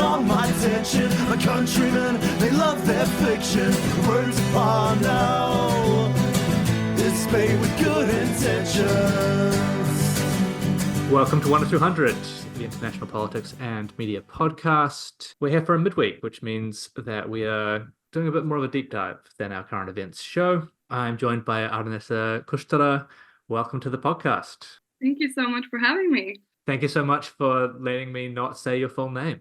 on my attention. My countrymen, they love their fiction. Words upon now, it's made with good intentions. Welcome to 1 to 200, the International Politics and Media podcast. We're here for a midweek, which means that we are doing a bit more of a deep dive than our current events show. I'm joined by Arnesa Buljušmić-Kustura. Welcome to the podcast. Thank you so much for having me. Thank you so much for letting me not say your full name.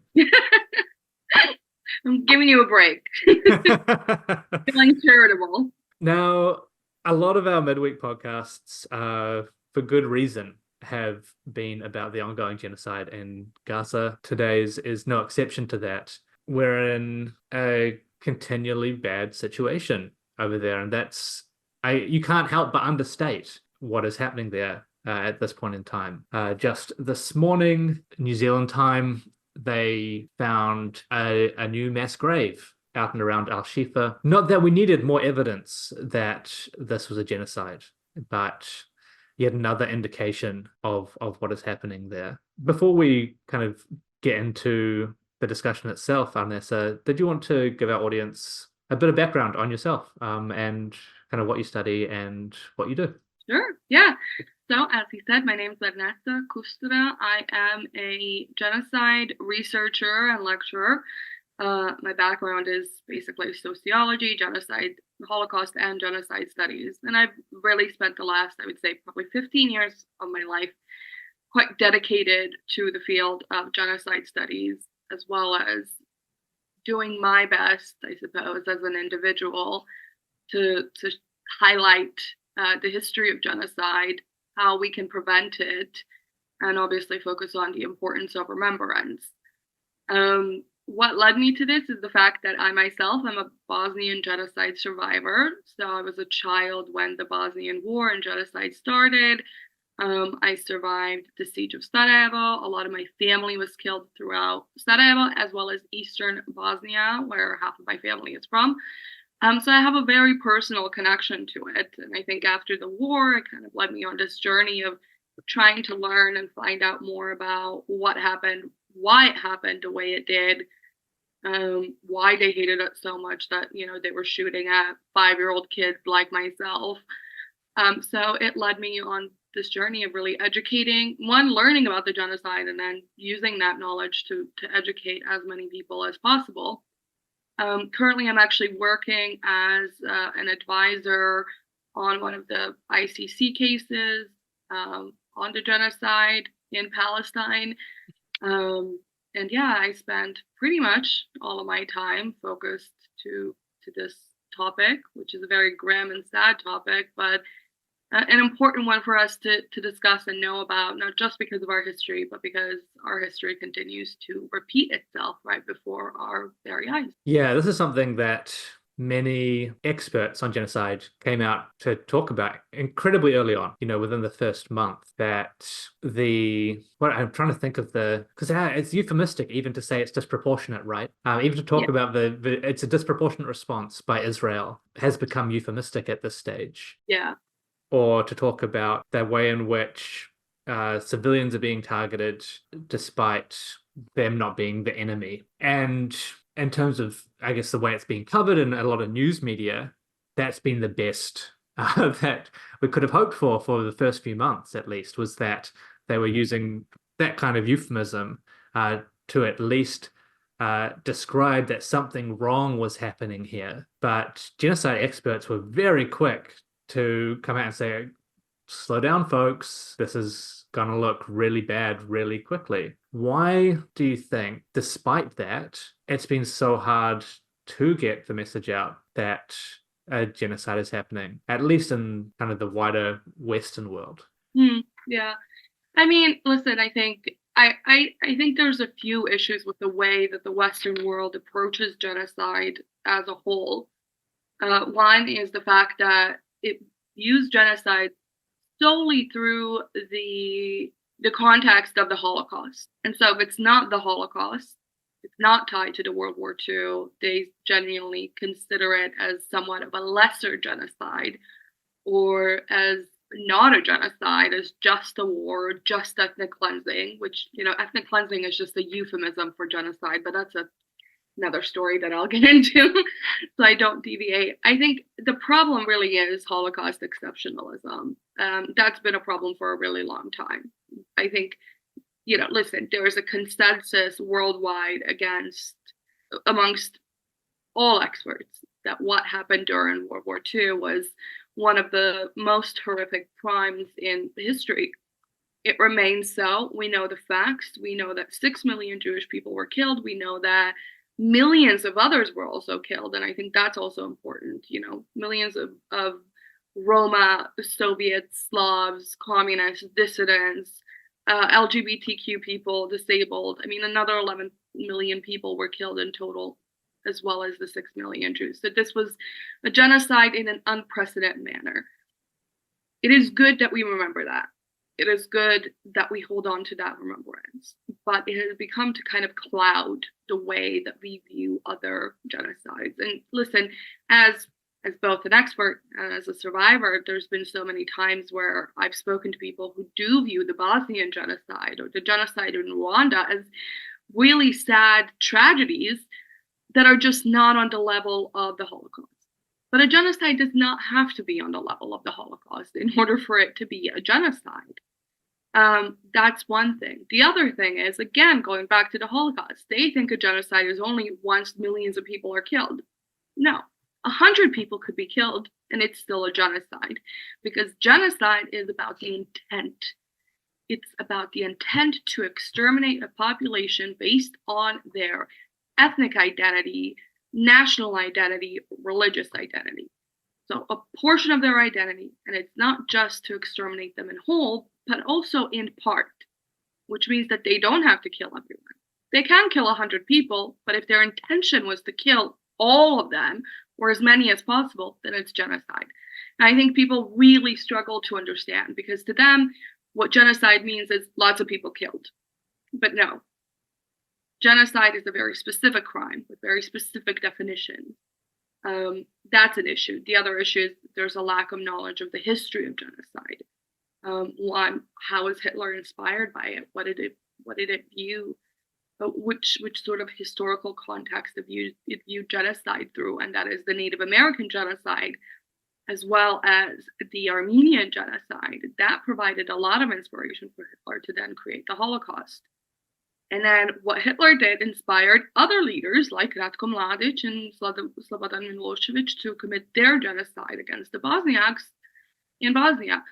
I'm giving you a break. Feeling charitable. Now, a lot of our midweek podcasts, for good reason, have been about the ongoing genocide in Gaza. Today's is no exception to that. We're in a continually bad situation over there, and you can't help but understate what is happening there at this point in time. Just this morning, New Zealand time, they found a new mass grave out and around Al-Shifa. Not that we needed more evidence that this was a genocide, but yet another indication of what is happening there. Before we kind of get into the discussion itself, Arnesa, did you want to give our audience a bit of background on yourself and kind of what you study and what you do? Sure, yeah. So, as he said, my name is Arnesa Kustura. I am a genocide researcher and lecturer. My background is basically sociology, genocide, Holocaust, and genocide studies. And I've really spent the last, I would say, probably 15 years of my life quite dedicated to the field of genocide studies, as well as doing my best, I suppose, as an individual to highlight the history of genocide, how we can prevent it, and obviously focus on the importance of remembrance. What led me to this is the fact that I myself am a Bosnian genocide survivor. So I was a child when the Bosnian War and genocide started. I survived the siege of Sarajevo. A lot of my family was killed throughout Sarajevo, as well as eastern Bosnia, where half of my family is from. So I have a very personal connection to it. And I think after the war, it kind of led me on this journey of trying to learn and find out more about what happened, why it happened the way it did, why they hated it so much that, they were shooting at 5-year-old kids like myself. So it led me on this journey of really learning about the genocide, and then using that knowledge to educate as many people as possible. Currently, I'm actually working as an advisor on one of the ICC cases on the genocide in Palestine. And yeah, I spend pretty much all of my time focused to this topic, which is a very grim and sad topic, but an important one for us to discuss and know about, not just because of our history, but because our history continues to repeat itself right before our very eyes. Yeah, this is something that many experts on genocide came out to talk about incredibly early on, within the first month, that I'm trying to think of because it's euphemistic even to say it's disproportionate, right? Even to talk about it's a disproportionate response by Israel has become euphemistic at this stage. Yeah. Or to talk about the way in which civilians are being targeted despite them not being the enemy. And in terms of, I guess, the way it's being covered in a lot of news media, that's been the best that we could have hoped for the first few months, at least, was that they were using that kind of euphemism to at least describe that something wrong was happening here. But genocide experts were very quick to come out and say, slow down, folks. This is going to look really bad really quickly. Why do you think, despite that, it's been so hard to get the message out that a genocide is happening, at least in kind of the wider Western world? Yeah. I mean, listen, I think there's a few issues with the way that the Western world approaches genocide as a whole. One is the fact that it used genocide solely through the context of the Holocaust. And so if it's not the Holocaust, it's not tied to the World War II, they genuinely consider it as somewhat of a lesser genocide, or as not a genocide, as just a war, just ethnic cleansing, which, ethnic cleansing is just a euphemism for genocide, but that's another story that I'll get into, so I don't deviate. I think the problem really is Holocaust exceptionalism. That's been a problem for a really long time. I think, listen, there is a consensus worldwide amongst all experts that what happened during World War II was one of the most horrific crimes in history. It remains so. We know the facts. We know that 6 million Jewish people were killed. We know that millions of others were also killed. And I think that's also important. Millions of Roma, Soviets, Slavs, communists, dissidents, LGBTQ people, disabled. I mean, another 11 million people were killed in total, as well as the 6 million Jews. So this was a genocide in an unprecedented manner. It is good that we remember that. It is good that we hold on to that remembrance, but it has become to kind of cloud the way that we view other genocides. And listen, as both an expert and as a survivor, there's been so many times where I've spoken to people who do view the Bosnian genocide or the genocide in Rwanda as really sad tragedies that are just not on the level of the Holocaust. But a genocide does not have to be on the level of the Holocaust in order for it to be a genocide. That's one thing. The other thing is, again, going back to the Holocaust, they think a genocide is only once millions of people are killed. No, 100 people could be killed and it's still a genocide, because genocide is about the intent. It's about the intent to exterminate a population based on their ethnic identity, national identity, religious identity. So a portion of their identity, and it's not just to exterminate them in whole, but also in part, which means that they don't have to kill everyone. They can kill 100 people, but if their intention was to kill all of them, or as many as possible, then it's genocide. And I think people really struggle to understand, because to them, what genocide means is lots of people killed. But no, genocide is a very specific crime with very specific definitions. That's an issue. The other issue is there's a lack of knowledge of the history of genocide. One, how was Hitler inspired by it? What did it view? Which sort of historical context it viewed genocide through? And that is the Native American genocide, as well as the Armenian genocide. That provided a lot of inspiration for Hitler to then create the Holocaust. And then what Hitler did inspired other leaders like Ratko Mladic and Slobodan Milosevic to commit their genocide against the Bosniaks in Bosnia.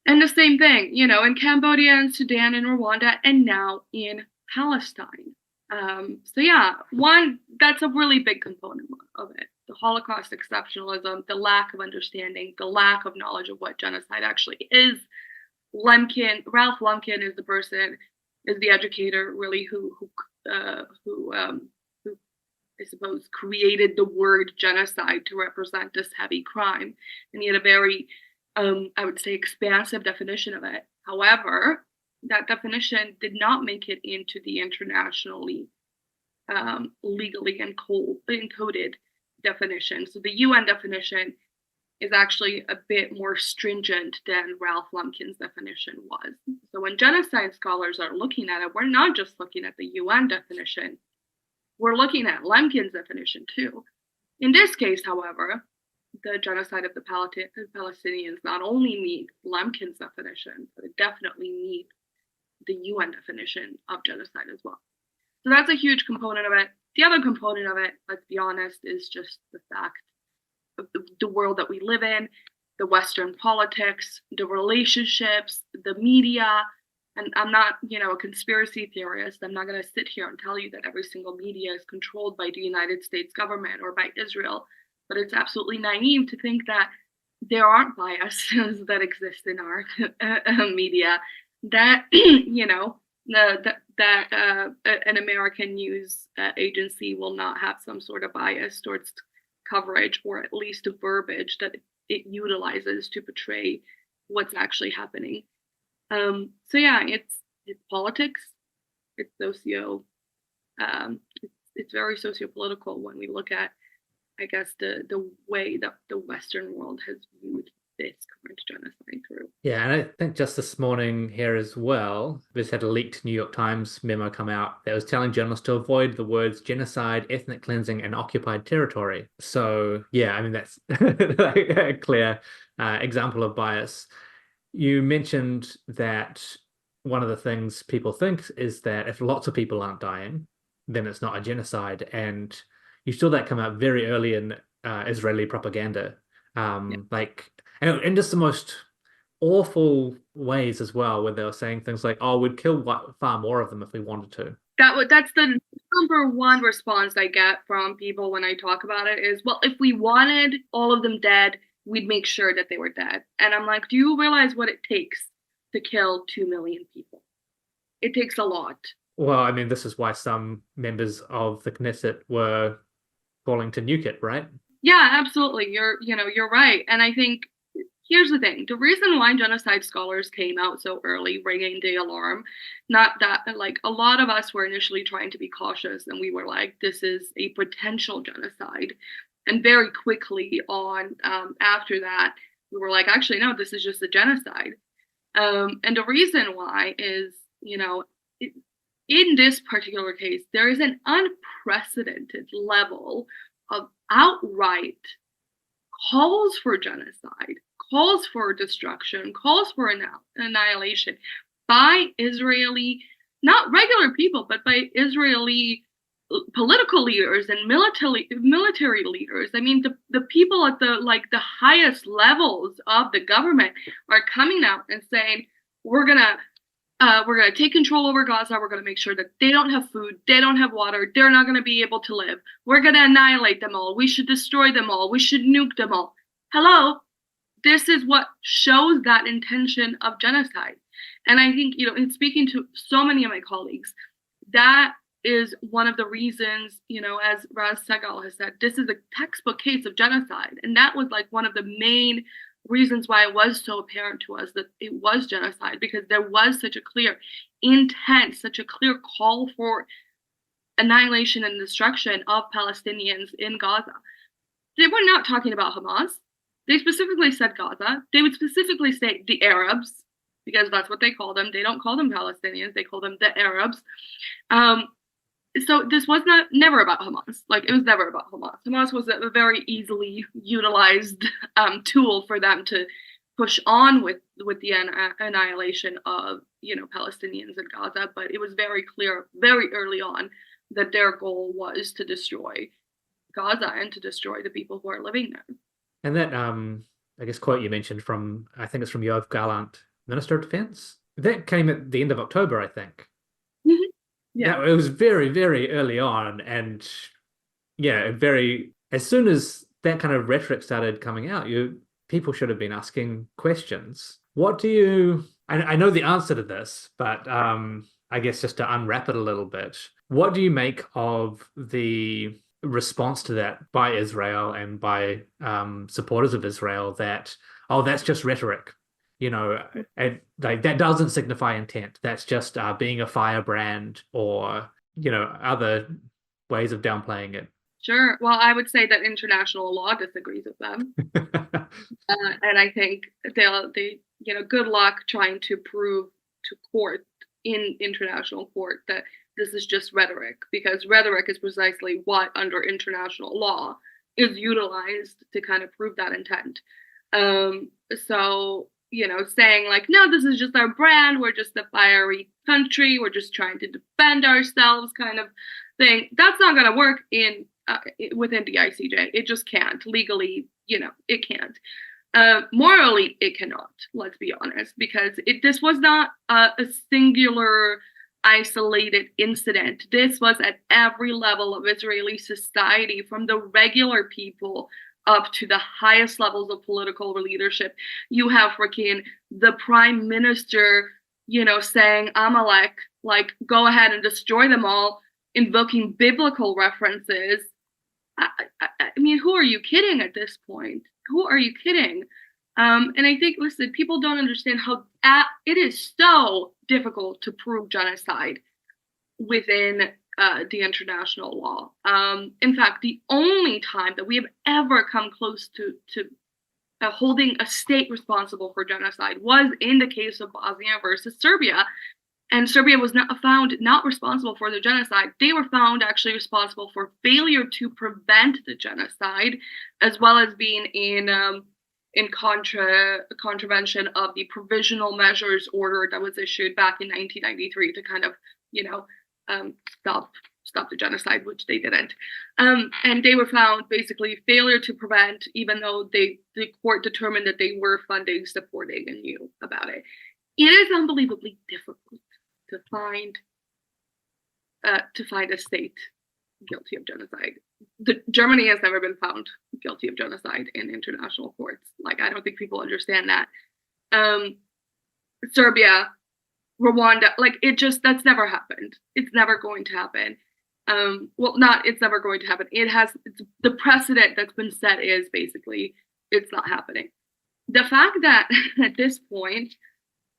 And the same thing, in Cambodia and Sudan and Rwanda, and now in Palestine. So yeah, one, that's a really big component of it. The Holocaust exceptionalism, the lack of understanding, the lack of knowledge of what genocide actually is. Ralph Lemkin is the educator, really, who I suppose created the word genocide to represent this heavy crime, and he had a very, I would say, expansive definition of it. However, that definition did not make it into the internationally legally encoded definition. So the UN definition is actually a bit more stringent than Ralph Lemkin's definition was. So when genocide scholars are looking at it, we're not just looking at the UN definition, we're looking at Lemkin's definition too. In this case, however, the genocide of the Palestinians not only meet Lemkin's definition, but it definitely meets the UN definition of genocide as well. So that's a huge component of it. The other component of it, let's be honest, is just the fact of the world that we live in, the Western politics, the relationships, the media. And I'm not, a conspiracy theorist. I'm not going to sit here and tell you that every single media is controlled by the United States government or by Israel. But it's absolutely naive to think that there aren't biases that exist in our media, that, that an American news agency will not have some sort of bias towards coverage, or at least a verbiage that it utilizes to portray what's actually happening. So yeah, it's politics, it's it's very socio-political when we look at, I guess, the way that the Western world has viewed this current genocide through. Yeah, and I think just this morning here as well, we just had a leaked New York Times memo come out that was telling journalists to avoid the words genocide, ethnic cleansing, and occupied territory. So, yeah, I mean, that's like a clear example of bias. You mentioned that one of the things people think is that if lots of people aren't dying, then it's not a genocide. And you saw that come out very early in Israeli propaganda. Like, and just the most awful ways as well, where they were saying things like, "Oh, we'd kill far more of them if we wanted to." That's the number one response I get from people when I talk about it is, well, if we wanted all of them dead, we'd make sure that they were dead. And I'm like, do you realize what it takes to kill 2 million people? It takes a lot. Well, I mean, this is why some members of the Knesset were calling to nuke it, right? Yeah, absolutely. You're right. And I think here's the thing. The reason why genocide scholars came out so early, ringing the alarm, not that, like, a lot of us were initially trying to be cautious and we were like, this is a potential genocide. And very quickly on, after that, we were like, actually, no, this is just a genocide. And the reason why is, in this particular case, there is an unprecedented level of outright calls for genocide, calls for destruction, calls for annihilation by Israeli, not regular people, but by Israeli political leaders and military leaders. I mean, the people at the highest levels of the government are coming out and saying, we're gonna take control over Gaza. We're gonna make sure that they don't have food, they don't have water, they're not gonna be able to live. We're gonna annihilate them all. We should destroy them all. We should nuke them all. Hello, this is what shows that intention of genocide. And I think, in speaking to so many of my colleagues, that is one of the reasons, as Raz Segal has said, this is a textbook case of genocide. And that was like one of the main reasons why it was so apparent to us that it was genocide, because there was such a clear intent, such a clear call for annihilation and destruction of Palestinians in Gaza. They were not talking about Hamas. They specifically said Gaza. They would specifically say the Arabs, because that's what they call them. They don't call them Palestinians. They call them the Arabs. So this was never about Hamas. Like, it was never about Hamas. Hamas was a very easily utilized tool for them to push on with the annihilation of Palestinians in Gaza. But it was very clear very early on that their goal was to destroy Gaza and to destroy the people who are living there. And that I guess quote you mentioned from, I think it's from Yoav Gallant, Minister of Defense, that came at the end of October, I think. Yeah, it was very, very early on, and as soon as that kind of rhetoric started coming out, people should have been asking questions. What do you? I know the answer to this, but I guess just to unwrap it a little bit, what do you make of the response to that by Israel and by supporters of Israel that, oh, that's just rhetoric? And like that doesn't signify intent. That's just being a firebrand or, other ways of downplaying it. Sure. Well, I would say that international law disagrees with them. And I think they good luck trying to prove to court in international court that this is just rhetoric, because rhetoric is precisely what under international law is utilized to kind of prove that intent. So, saying like, no, this is just our brand, we're just a fiery country, we're just trying to defend ourselves kind of thing, that's not going to work within the ICJ. It just can't. Legally, it can't. Morally, it cannot, let's be honest, because this was not a singular, isolated incident. This was at every level of Israeli society, from the regular people up to the highest levels of political leadership. You have freaking the prime minister, saying Amalek, like, go ahead and destroy them all, invoking biblical references. I mean, who are you kidding at this point? Who are you kidding? And I think, listen, people don't understand how it is so difficult to prove genocide within the international law. In fact, the only time that we have ever come close to holding a state responsible for genocide was in the case of Bosnia versus Serbia. And Serbia was found not responsible for the genocide. They were found actually responsible for failure to prevent the genocide, as well as being in contravention of the provisional measures order that was issued back in 1993 to kind of, stop the genocide, which they didn't. And they were found basically failure to prevent, even though the court determined that they were funding, supporting, and knew about it. It is unbelievably difficult to find a state guilty of genocide. Germany has never been found guilty of genocide in international courts. Like, I don't think people understand that. Serbia, Rwanda, that's never happened. It's never going to happen. It's never going to happen. The precedent that's been set is basically it's not happening. The fact that at this point,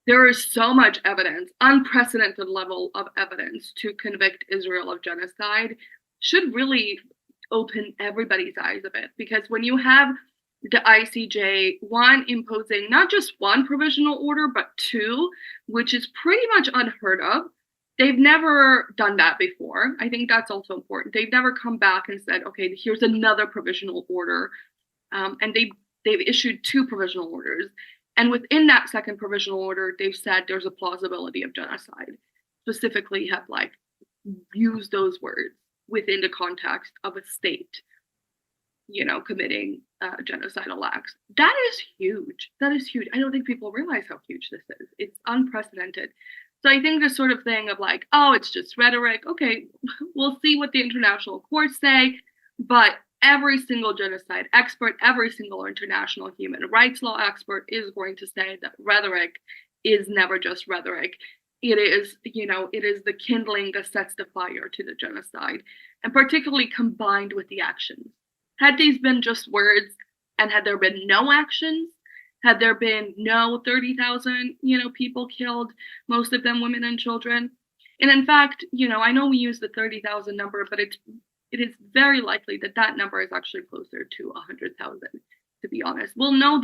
there is so much evidence, unprecedented level of evidence to convict Israel of genocide should really open everybody's eyes a bit. Because when you have the ICJ, one, imposing not just one provisional order, but two, which is pretty much unheard of. They've never done that before. I think that's also important. They've never come back and said, okay, here's another provisional order. And they've issued two provisional orders. And within that second provisional order, they've said there's a plausibility of genocide. Specifically have used those words within the context of a state, committing genocidal acts. That is huge. That is huge. I don't think people realize how huge this is. It's unprecedented. So I think this sort of thing of it's just rhetoric. Okay, we'll see what the international courts say, but every single genocide expert, every single international human rights law expert is going to say that rhetoric is never just rhetoric. It is, it is the kindling that sets the fire to the genocide, and particularly combined with the actions. Had these been just words, and had there been no actions, had there been no 30,000, people killed, most of them women and children. And in fact, I know we use the 30,000 number, but it is very likely that number is actually closer to 100,000, to be honest. We'll know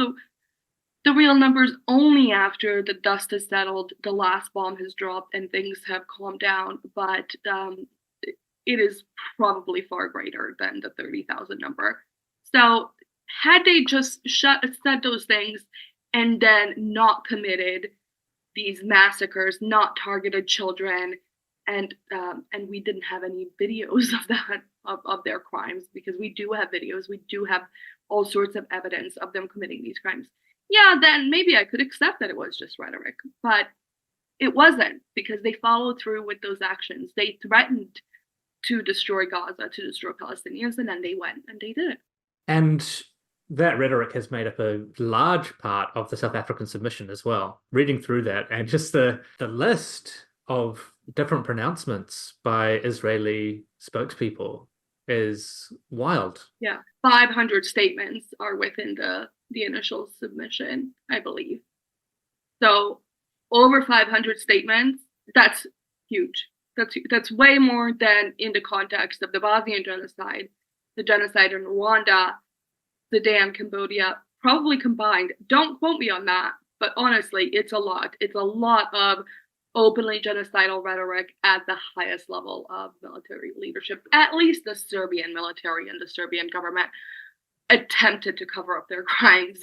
the real numbers only after the dust has settled, the last bomb has dropped, and things have calmed down. But it is probably far greater than the 30,000 number. So had they just said those things and then not committed these massacres, not targeted children, and we didn't have any videos of that, of their crimes, because we do have videos, we do have all sorts of evidence of them committing these crimes. Yeah, then maybe I could accept that it was just rhetoric, but it wasn't, because they followed through with those actions. They threatened to destroy Gaza, to destroy Palestinians, and then they went and they did it. And that rhetoric has made up a large part of the South African submission as well. Reading through that, and just the list of different pronouncements by Israeli spokespeople is wild. Yeah, 500 statements are within the initial submission, I believe. So over 500 statements, that's huge. That's way more than in the context of the Bosnian genocide, the genocide in Rwanda, the day in Cambodia, probably combined. Don't quote me on that, but honestly, it's a lot. It's a lot of openly genocidal rhetoric at the highest level of military leadership. At least the Serbian military and the Serbian government attempted to cover up their crimes,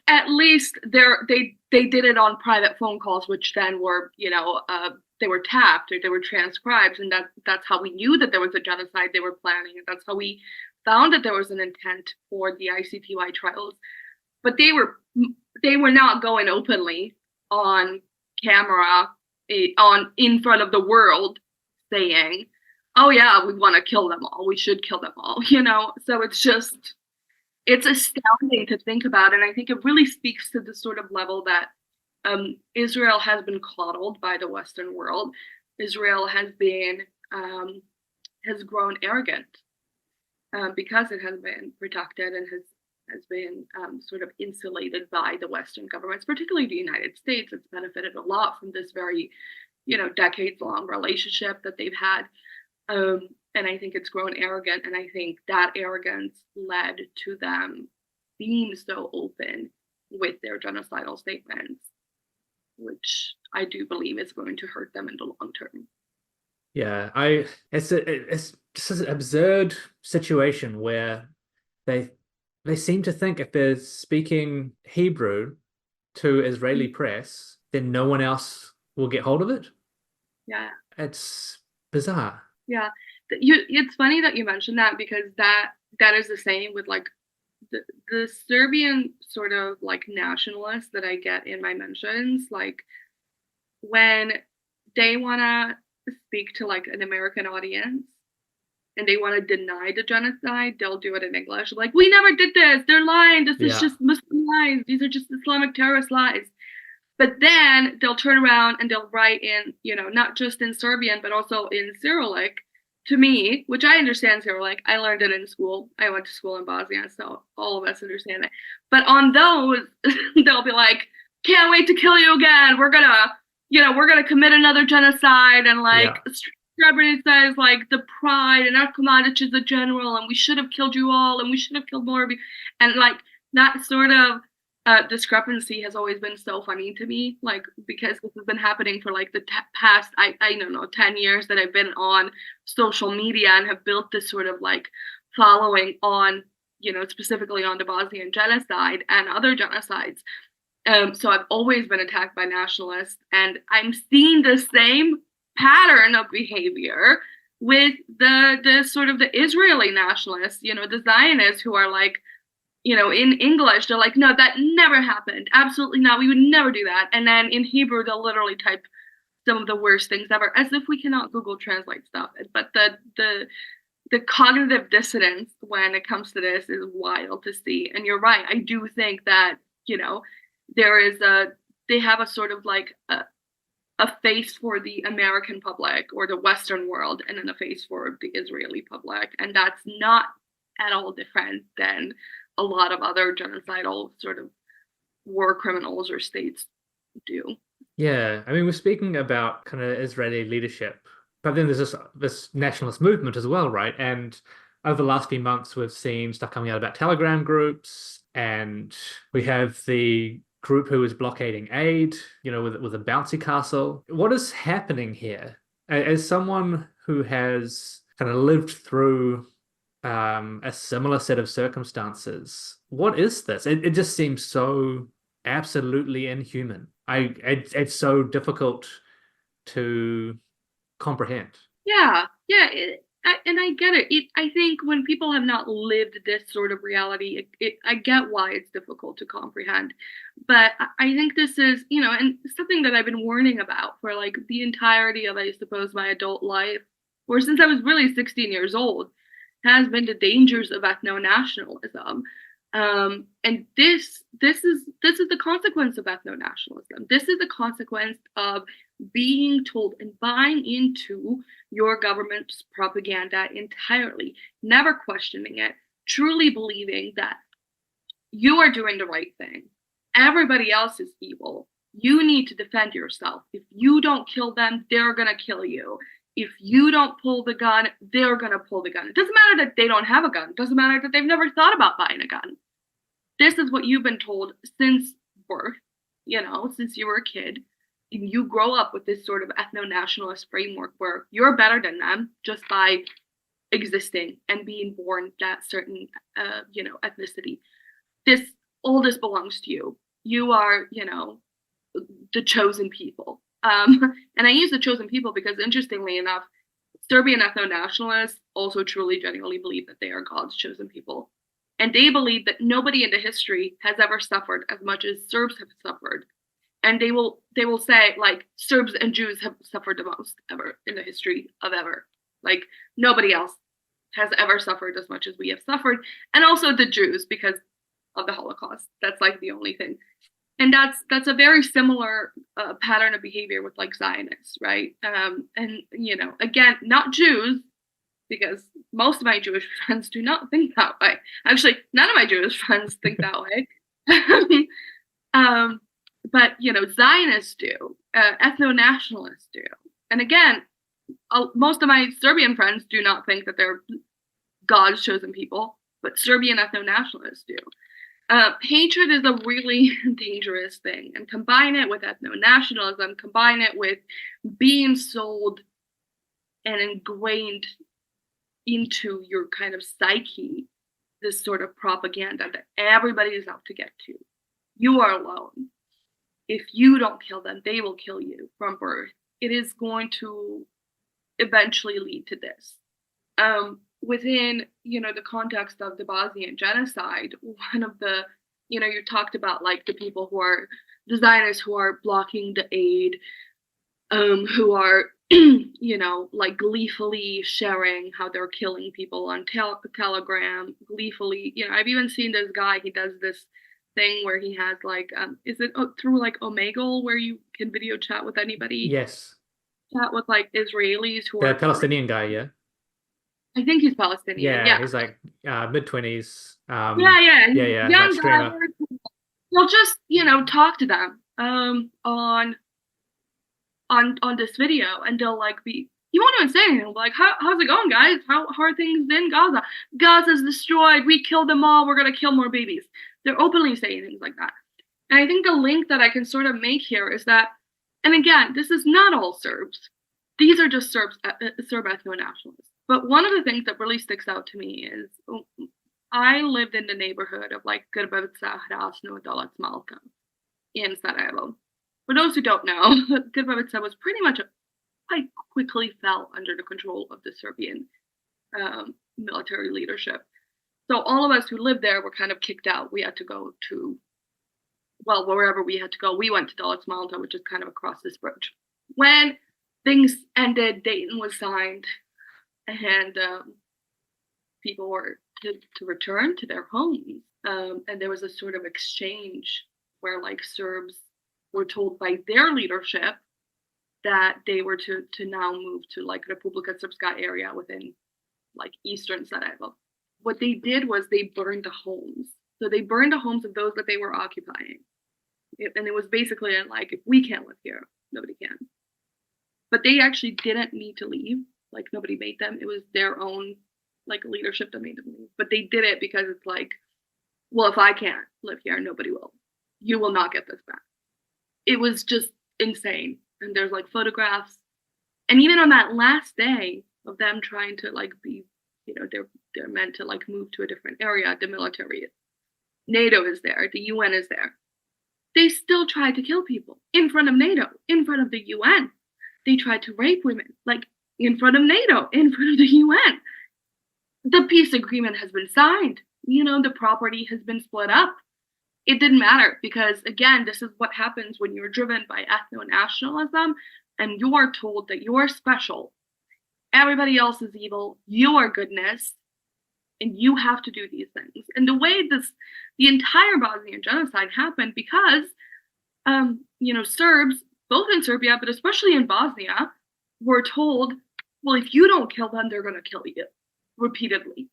at least they did it on private phone calls, which then were, they were tapped or they were transcribed, and that's how we knew that there was a genocide they were planning, and that's how we found that there was an intent for the ICTY trials. But they were not going openly on camera, in front of the world, saying, oh yeah, we want to kill them all, we should kill them all, So it's astounding to think about, and I think it really speaks to the sort of level that Israel has been coddled by the Western world. Israel has grown arrogant because it has been protected and has been sort of insulated by the Western governments, particularly the United States. It's benefited a lot from this very, decades-long relationship that they've had. And I think it's grown arrogant, and I think that arrogance led to them being so open with their genocidal statements, which I do believe is going to hurt them in the long term. Yeah, it's just an absurd situation where they seem to think if they're speaking Hebrew to Israeli press, then no one else will get hold of it. Yeah. It's bizarre. Yeah. It's funny that you mentioned that, because that is the same with like the Serbian sort of like nationalists that I get in my mentions. Like when they want to speak to like an American audience and they want to deny the genocide, they'll do it in English. Like, we never did this. They're lying. This is just Muslim lies. These are just Islamic terrorist lies. But then they'll turn around and they'll write in, not just in Serbian, but also in Cyrillic to me, which I understand Cyrillic. I learned it in school. I went to school in Bosnia, so all of us understand it. But on those, they'll be like, can't wait to kill you again. We're gonna commit another genocide. And like, Srebrenica says, like, the pride, and Ratko Mladić is a general, and we should have killed you all, and we should have killed more of you. And like, that sort of discrepancy has always been so funny to me, like, because this has been happening for like the past, I don't know, 10 years that I've been on social media and have built this sort of like following on, specifically on the Bosnian genocide and other genocides. So I've always been attacked by nationalists, and I'm seeing the same pattern of behavior with the sort of the Israeli nationalists, the Zionists, who are like, in English, they're like, no, that never happened. Absolutely not. We would never do that. And then in Hebrew, they'll literally type some of the worst things ever, as if we cannot Google Translate stuff. But the cognitive dissonance when it comes to this is wild to see. And you're right. I do think that, they have a sort of like a face for the American public or the Western world, and then a face for the Israeli public. And that's not at all different than a lot of other genocidal sort of war criminals or states do. Yeah, I mean, we're speaking about kind of Israeli leadership, but then there's this nationalist movement as well, right? And over the last few months, we've seen stuff coming out about Telegram groups, and we have the group who is blockading aid, with a bouncy castle. What is happening here? As someone who has kind of lived through a similar set of circumstances, what is this? It just seems so absolutely inhuman. It's so difficult to comprehend. Yeah, and I get it. I think when people have not lived this sort of reality, I get why it's difficult to comprehend. But I think this is, and something that I've been warning about for like the entirety of, I suppose, my adult life, or since I was really 16 years old, has been the dangers of ethno-nationalism. And this is the consequence of ethno-nationalism. This is the consequence of being told and buying into your government's propaganda entirely, never questioning it, truly believing that you are doing the right thing. Everybody else is evil. You need to defend yourself. If you don't kill them, they're gonna kill you. If you don't pull the gun, they're going to pull the gun. It doesn't matter that they don't have a gun. It doesn't matter that they've never thought about buying a gun. This is what you've been told since birth, since you were a kid. And you grow up with this sort of ethno-nationalist framework where you're better than them just by existing and being born that certain, ethnicity. All this belongs to you. You are, the chosen people. And I use the chosen people because, interestingly enough, Serbian ethno-nationalists also truly, genuinely believe that they are God's chosen people. And they believe that nobody in the history has ever suffered as much as Serbs have suffered. And they will say, like, Serbs and Jews have suffered the most ever in the history of ever. Like, nobody else has ever suffered as much as we have suffered. And also the Jews, because of the Holocaust. That's like the only thing. And that's a very similar pattern of behavior with like Zionists, right? And again, not Jews, because most of my Jewish friends do not think that way. Actually, none of my Jewish friends think that way. But Zionists do, ethno-nationalists do, and again, most of my Serbian friends do not think that they're God's chosen people, but Serbian ethno-nationalists do. Hatred is a really dangerous thing, and combine it with ethno-nationalism, combine it with being sold and ingrained into your kind of psyche, this sort of propaganda that everybody is out to get to. You are alone. If you don't kill them, they will kill you from birth. It is going to eventually lead to this. Within, the context of the Bosnian genocide, one of the, you talked about like the people who are designers who are blocking the aid, who are, like gleefully sharing how they're killing people on Telegram, gleefully, I've even seen this guy, he does this thing where he has like, is it through like Omegle where you can video chat with anybody? Yes. Chat with like Israelis who The are Palestinian guy, yeah? I think he's Palestinian. Yeah. He's like mid-20s. Yeah. Like Young streamer. guy. We'll just, talk to them on this video, and they'll like be, you won't even say anything. Like, how's it going, guys? How are things in Gaza? Gaza's destroyed. We killed them all. We're gonna kill more babies. They're openly saying things like that. And I think the link that I can sort of make here is that, and again, this is not all Serbs. These are just Serb ethno-nationalists. But one of the things that really sticks out to me is I lived in the neighborhood of like Grbavica, Hrasno, Dolac, Malta in Sarajevo. For those who don't know, Grbavica was pretty much quite quickly fell under the control of the Serbian military leadership. So all of us who lived there were kind of kicked out. We had to go to, well, wherever we had to go. We went to Dolac, Malta, which is kind of across this bridge. When things ended, Dayton was signed, and people were to return to their homes. And there was a sort of exchange where like Serbs were told by their leadership that they were to now move to like Republika Srpska area within like eastern Sarajevo. What they did was they burned the homes. So they burned the homes of those that they were occupying. And it was basically like, if we can't live here, nobody can. But they actually didn't need to leave. Like nobody made them. It was their own like leadership that made them leave. But they did it because it's like, well, if I can't live here, nobody will. You will not get this back. It was just insane. And there's like photographs. And even on that last day of them trying to like be, they're meant to like move to a different area, the military, NATO is there, the UN is there. They still tried to kill people in front of NATO, in front of the UN. They tried to rape women, like in front of NATO, in front of the UN. The peace agreement has been signed. The property has been split up. It didn't matter because, again, this is what happens when you're driven by ethno-nationalism and you're told that you're special. Everybody else is evil. You are goodness. And you have to do these things. And the way the entire Bosnian genocide happened because, Serbs, both in Serbia, but especially in Bosnia, were told, well, if you don't kill them, they're going to kill you repeatedly.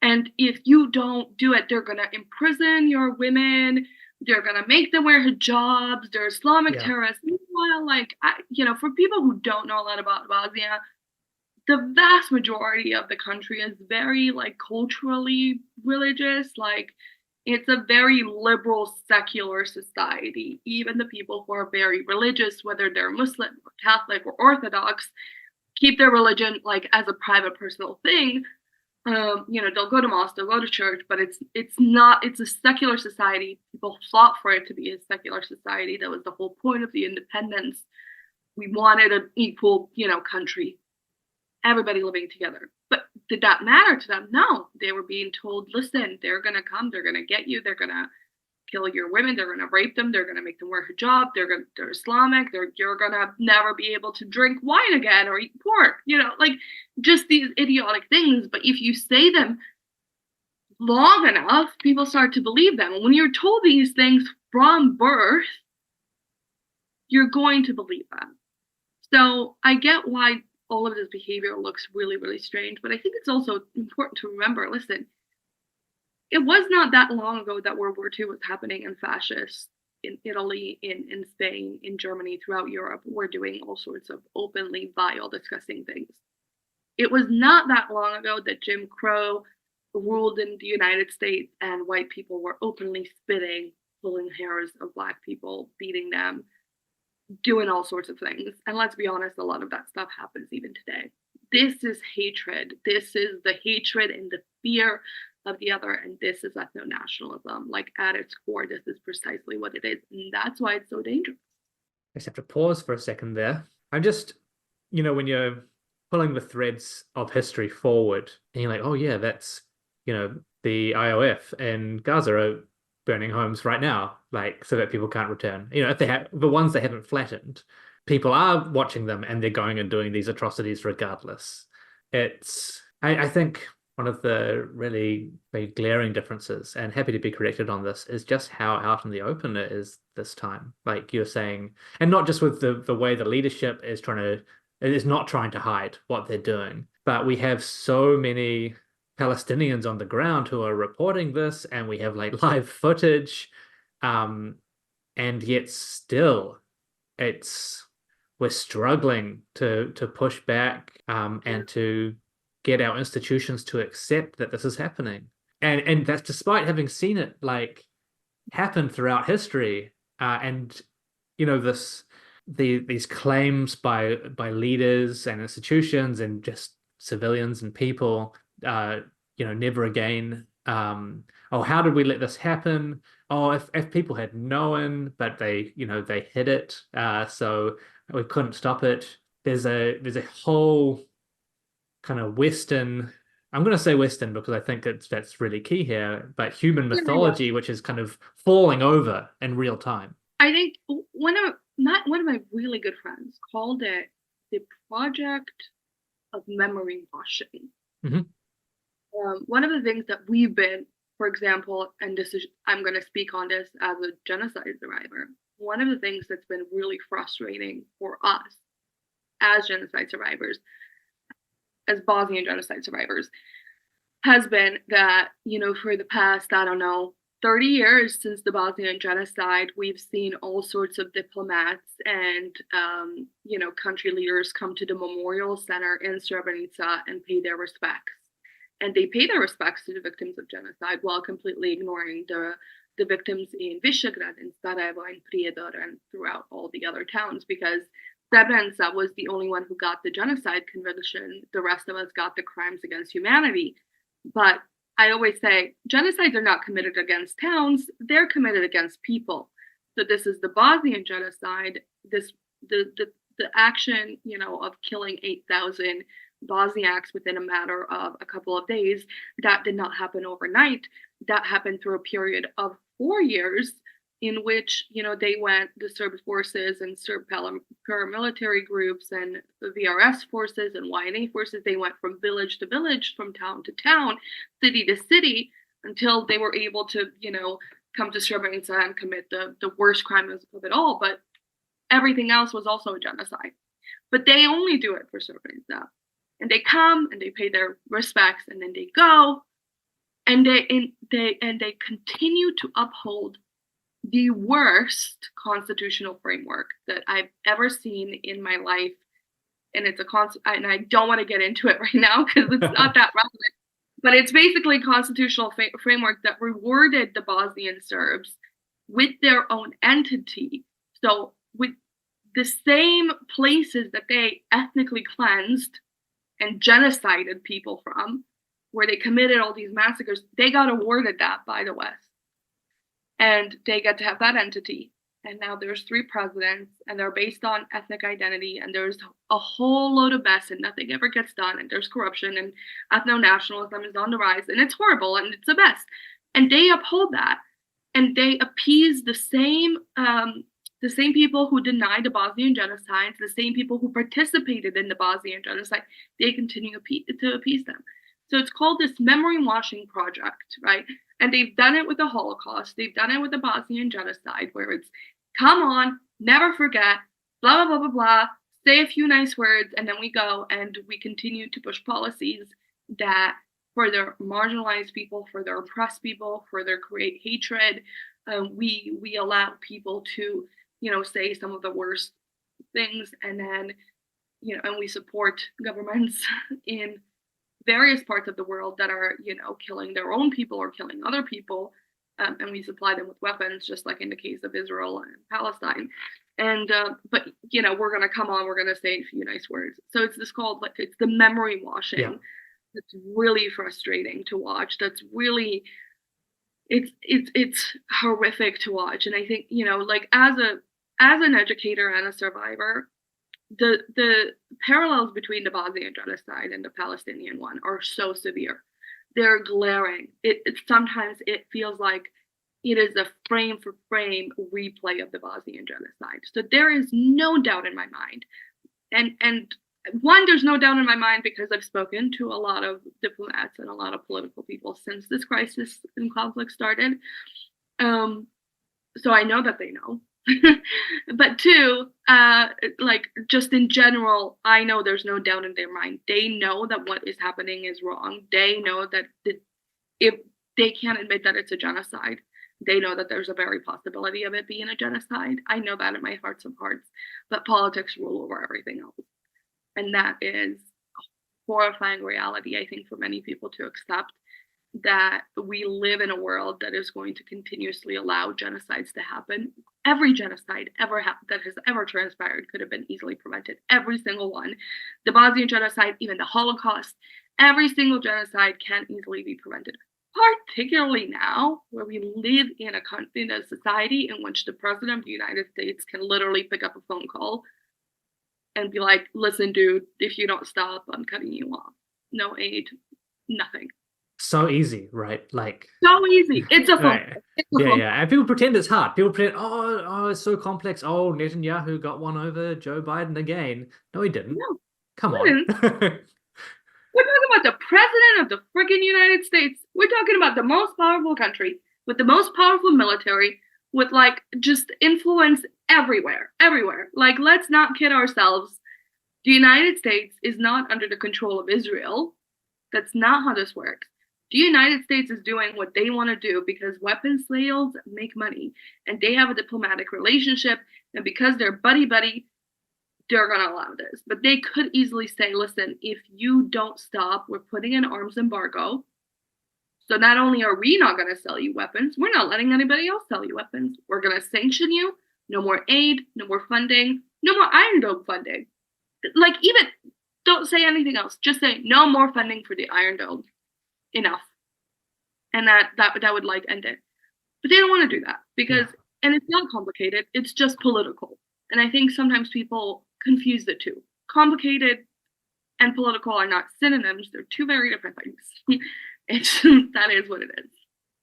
And if you don't do it, they're going to imprison your women. They're going to make them wear hijabs. They're Islamic terrorists. Meanwhile, for people who don't know a lot about Bosnia, the vast majority of the country is very, culturally religious. It's a very liberal, secular society. Even the people who are very religious, whether they're Muslim or Catholic or Orthodox, keep their religion, as a private, personal thing. They'll go to mosque, they'll go to church, but it's a secular society. People fought for it to be a secular society. That was the whole point of the independence. We wanted an equal, country. Everybody living together. But did that matter to them? No. They were being told, listen, they're going to come, they're going to get you, they're going to kill your women, they're going to rape them, they're going to make them wear hijab, they're Islamic, you're going to never be able to drink wine again or eat pork, just these idiotic things. But if you say them long enough, people start to believe them. And when you're told these things from birth, you're going to believe them. So I get why all of this behavior looks really, really strange, but I think it's also important to remember, listen, it was not that long ago that World War II was happening and fascists in Italy, in Spain, in Germany, throughout Europe were doing all sorts of openly vile, disgusting things. It was not that long ago that Jim Crow ruled in the United States, and white people were openly spitting, pulling hairs of Black people, beating them, doing all sorts of things. And let's be honest, a lot of that stuff happens even today. This is hatred. This is the hatred and the fear of the other, and this is ethno-nationalism. Like, at its core, this is precisely what it is, and that's why it's so dangerous. I just have to pause for a second there. I'm just, when you're pulling the threads of history forward, and you're like, oh yeah, that's, the IOF and Gaza are burning homes right now, like, so that people can't return. If they have the ones they haven't flattened, people are watching them and they're going and doing these atrocities regardless. I think one of the really very glaring differences, and happy to be corrected on this, is just how out in the open it is this time. Like you're saying, and not just with the way the leadership is not trying to hide what they're doing, but we have so many Palestinians on the ground who are reporting this, and we have like live footage, and yet still we're struggling to push back and to get our institutions to accept that this is happening, and that's despite having seen it like happen throughout history, and these claims by leaders and institutions and just civilians and people, never again. Oh, how did we let this happen? Oh, if people had known, but they hid it, so we couldn't stop it. There's a whole kind of Western, I'm going to say Western because I think that's really key here, but human mythology, which is kind of falling over in real time. I think one of my really good friends called it the project of memory washing. Mm-hmm. One of the things that we've been, for example, and I'm going to speak on this as a genocide survivor, one of the things that's been really frustrating for us as genocide survivors, as Bosnian genocide survivors, has been that, for the past, 30 years since the Bosnian genocide, we've seen all sorts of diplomats and, country leaders come to the memorial center in Srebrenica and pay their respects. And they pay their respects to the victims of genocide while completely ignoring the victims in Visegrad, in Sarajevo, and Prijedor, and throughout all the other towns, because Srebrenica was the only one who got the genocide conviction. The rest of us got the crimes against humanity. But I always say genocides are not committed against towns, they're committed against people. So this is the Bosnian genocide, the action, of killing 8,000 Bosniaks within a matter of a couple of days. That did not happen overnight. That happened through a period of 4 years in which, the Serb forces and Serb paramilitary groups and the VRS forces and YNA forces, they went from village to village, from town to town, city to city, until they were able to, come to Srebrenica and commit the worst crime of it all. But everything else was also a genocide. But they only do it for Srebrenica. And they come and they pay their respects, and then they go, and they continue to uphold the worst constitutional framework that I've ever seen in my life. And it's and I don't want to get into it right now because it's not that relevant, but it's basically a constitutional framework that rewarded the Bosnian Serbs with their own entity. So with the same places that they ethnically cleansed and genocided people from, where they committed all these massacres, they got awarded that by the West. And they get to have that entity. And now there's 3 presidents, and they're based on ethnic identity, and there's a whole load of mess, and nothing ever gets done, and there's corruption, and ethno-nationalism is on the rise, and it's horrible, and it's a mess. And they uphold that, and they appease the same people who denied the Bosnian genocide, the same people who participated in the Bosnian genocide. They continue to appease them. So it's called this memory washing project, right? And they've done it with the Holocaust. They've done it with the Bosnian genocide, where it's, come on, never forget, blah, blah, blah, blah, blah, say a few nice words, and then we go and we continue to push policies that further marginalize people, further oppress people, further create hatred. We allow people to, say some of the worst things, and then, and we support governments in various parts of the world that are, killing their own people or killing other people, and we supply them with weapons, just like in the case of Israel and Palestine. And but we're gonna come on, we're gonna say a few nice words. So it's it's the memory washing. Yeah. That's really frustrating to watch. That's really it's horrific to watch. And I think like as an educator and a survivor, the parallels between the Bosnian genocide and the Palestinian one are so severe. They're glaring. Sometimes it feels like it is a frame for frame replay of the Bosnian genocide. So there is no doubt in my mind. And one, there's no doubt in my mind because I've spoken to a lot of diplomats and a lot of political people since this crisis and conflict started. So I know that they know. But two, like just in general, I know there's no doubt in their mind. They know that what is happening is wrong. They know that if they can't admit that it's a genocide, they know that there's a very possibility of it being a genocide. I know that in my hearts of hearts, but politics rule over everything else. And that is a horrifying reality, I think, for many people to accept, that we live in a world that is going to continuously allow genocides to happen. Every genocide that has ever transpired could have been easily prevented. Every single one. The Bosnian genocide, even the Holocaust, every single genocide can easily be prevented. Particularly now, where we live in a society in which the president of the United States can literally pick up a phone call and be like, listen, dude, if you don't stop, I'm cutting you off. No aid, nothing. So easy, right? Like so easy. It's a phone. Right. Yeah. And people pretend it's hard. People pretend, oh, it's so complex. Oh, Netanyahu got one over Joe Biden again. No, he didn't. No, Come on. We're talking about the president of the freaking United States. We're talking about the most powerful country with the most powerful military, with like just influence everywhere. Like, let's not kid ourselves. The United States is not under the control of Israel. That's not how this works. The United States is doing what they want to do because weapons sales make money and they have a diplomatic relationship. And because they're buddy-buddy, they're going to allow this. But they could easily say, listen, if you don't stop, we're putting an arms embargo. So not only are we not going to sell you weapons, we're not letting anybody else sell you weapons. We're going to sanction you. No more aid, no more funding, no more Iron Dome funding. Like, even don't say anything else. Just say no more funding for the Iron Dome. Enough. And that would like end it. But they don't want to do that because, and it's not complicated. It's just political. And I think sometimes people confuse the two. Complicated and political are not synonyms. They're two very different things. That is what it is.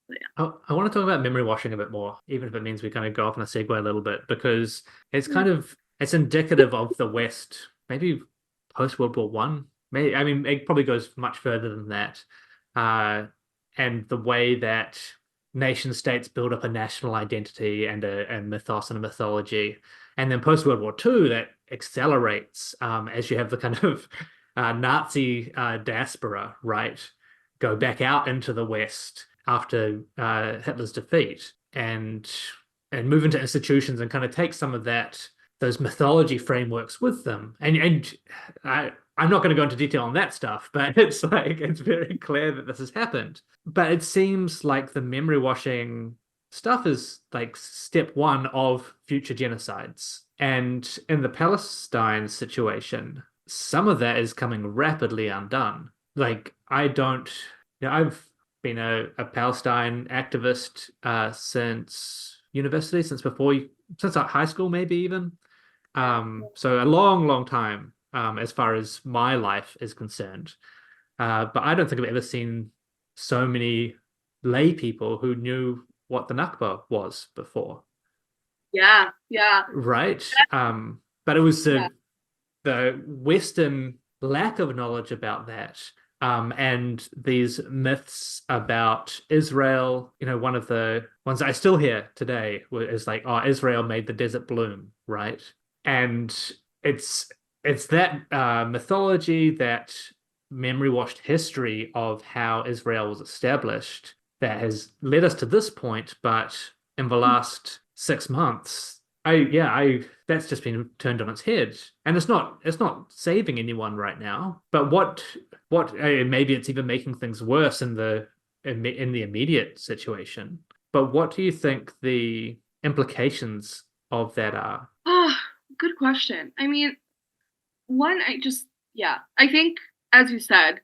Yeah. I want to talk about memory washing a bit more, even if it means we kind of go off on a segue a little bit, because it's kind of, it's indicative of the West, maybe post World War One. Maybe, I mean, it probably goes much further than that. And the way that nation states build up a national identity and a mythos and a mythology. And then post World War II, that accelerates as you have the kind of Nazi diaspora, right, go back out into the West after Hitler's defeat and move into institutions and kind of take some of those mythology frameworks with them. And I'm not going to go into detail on that stuff, but it's like, it's very clear that this has happened. But it seems like the memory washing stuff is like step one of future genocides. And in the Palestine situation, some of that is coming rapidly undone. Like, I've been a Palestine activist since university, since high school, maybe even. So a long time as far as my life is concerned. But I don't think I've ever seen so many lay people who knew what the Nakba was before. Yeah. Right. But it was the Western lack of knowledge about that. And these myths about Israel, one of the ones I still hear today is like, oh, Israel made the desert bloom, right? And it's that mythology, that memory washed history of how Israel was established that has led us to this point. But in the last 6 months, That's just been turned on its head, and it's not saving anyone right now. But maybe it's even making things worse in the immediate situation. But what do you think the implications of that are? Oh, good question. I mean, I think, as you said,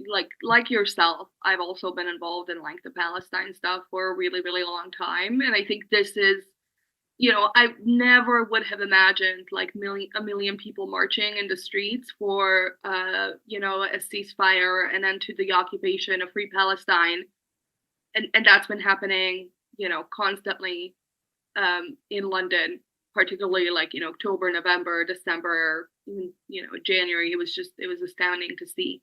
like yourself, I've also been involved in like the Palestine stuff for a really, really long time. And I think this is, I never would have imagined like a million people marching in the streets for, a ceasefire and then to the occupation of Free Palestine. And that's been happening, constantly in London, particularly like in October, November, December, even, January. It was astounding to see.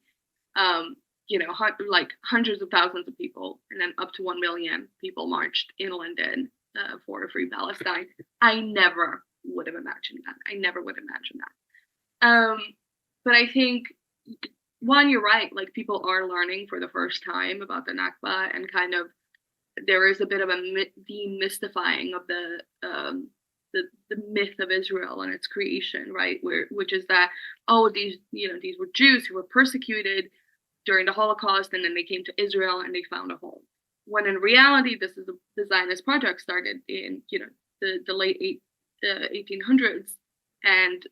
Like hundreds of thousands of people, and then up to 1 million people marched in London for a Free Palestine. I never would have imagined that. I never would imagine that. But I think, one, you're right. Like, people are learning for the first time about the Nakba, and kind of there is a bit of a demystifying of the myth of Israel and its creation, right? Which is that, these were Jews who were persecuted during the Holocaust, and then they came to Israel and they found a home. When in reality, the Zionist project started in the late 1800s, and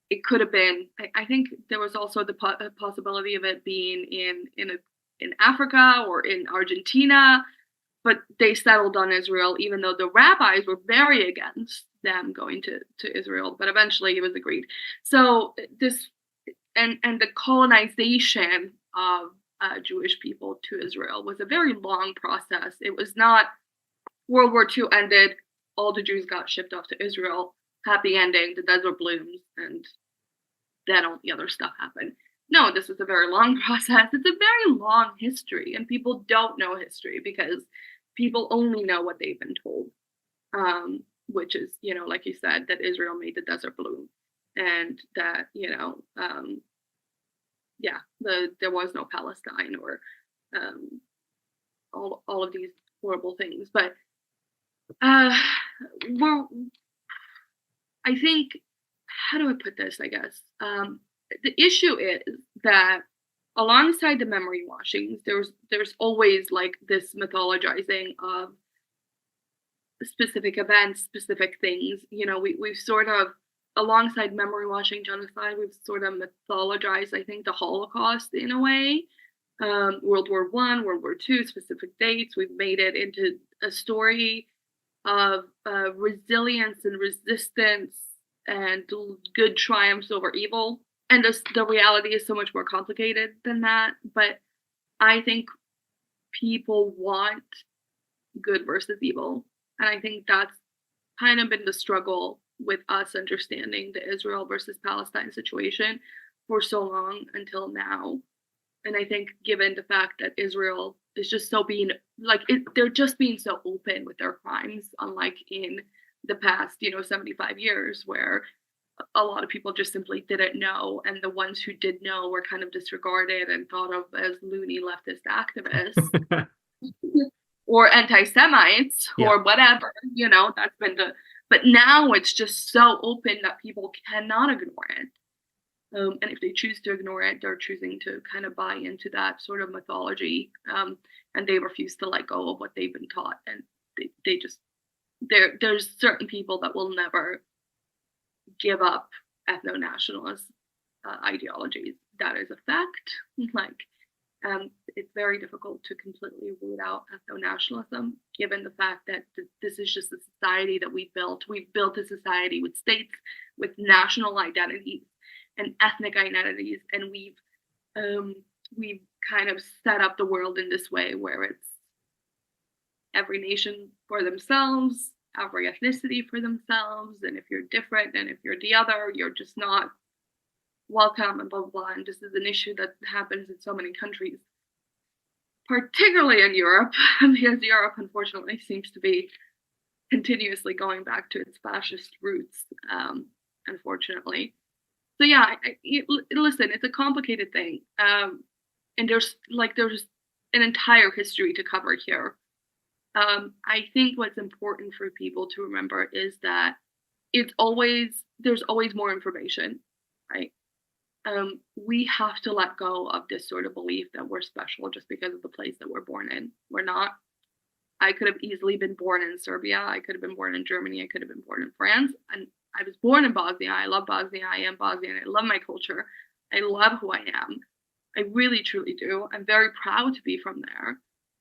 it could have been. I think there was also the possibility of it being in Africa or in Argentina, but they settled on Israel, even though the rabbis were very against them going to Israel. But eventually, it was agreed. So this. And the colonization of Jewish people to Israel was a very long process. It was not World War II ended, all the Jews got shipped off to Israel, happy ending, the desert blooms, and then all the other stuff happened. No, this was a very long process. It's a very long history, and people don't know history because people only know what they've been told, which is, like you said, that Israel made the desert bloom. And that, there was no Palestine, or all of these horrible things. But I think, how do I put this? I guess the issue is that alongside the memory washings, there's always like this mythologizing of specific events, specific things. We've sort of, alongside memory washing genocide, we've sort of mythologized, I think, the Holocaust in a way. World War I, World War II, specific dates. We've made it into a story of resilience and resistance and good triumphs over evil. And the reality is so much more complicated than that. But I think people want good versus evil. And I think that's kind of been the struggle with us understanding the Israel versus Palestine situation for so long until now. And I think, given the fact that Israel is just they're just being so open with their crimes, unlike in the past, 75 years, where a lot of people just simply didn't know, and the ones who did know were kind of disregarded and thought of as loony leftist activists or anti-Semites or whatever. That's been but now it's just so open that people cannot ignore it. And if they choose to ignore it, they're choosing to kind of buy into that sort of mythology, and they refuse to let go of what they've been taught. And there's certain people that will never give up ethno-nationalist ideologies. That is a fact. It's very difficult to completely root out ethno-nationalism, given the fact that this is just a society that we've built. We've built a society with states, with national identities and ethnic identities, and we've kind of set up the world in this way where it's every nation for themselves, every ethnicity for themselves, and if you're different and if you're the other, you're just not welcome, and blah, blah, blah. And this is an issue that happens in so many countries, particularly in Europe, because Europe, unfortunately, seems to be continuously going back to its fascist roots, unfortunately. So yeah, listen, it's a complicated thing. And there's an entire history to cover here. I think what's important for people to remember is that there's always more information, right? We have to let go of this sort of belief that we're special just because of the place that we're born in. We're not. I could have easily been born in Serbia. I could have been born in Germany. I could have been born in France. And I was born in Bosnia. I love Bosnia. I am Bosnian. I love my culture. I love who I am. I really, truly do. I'm very proud to be from there.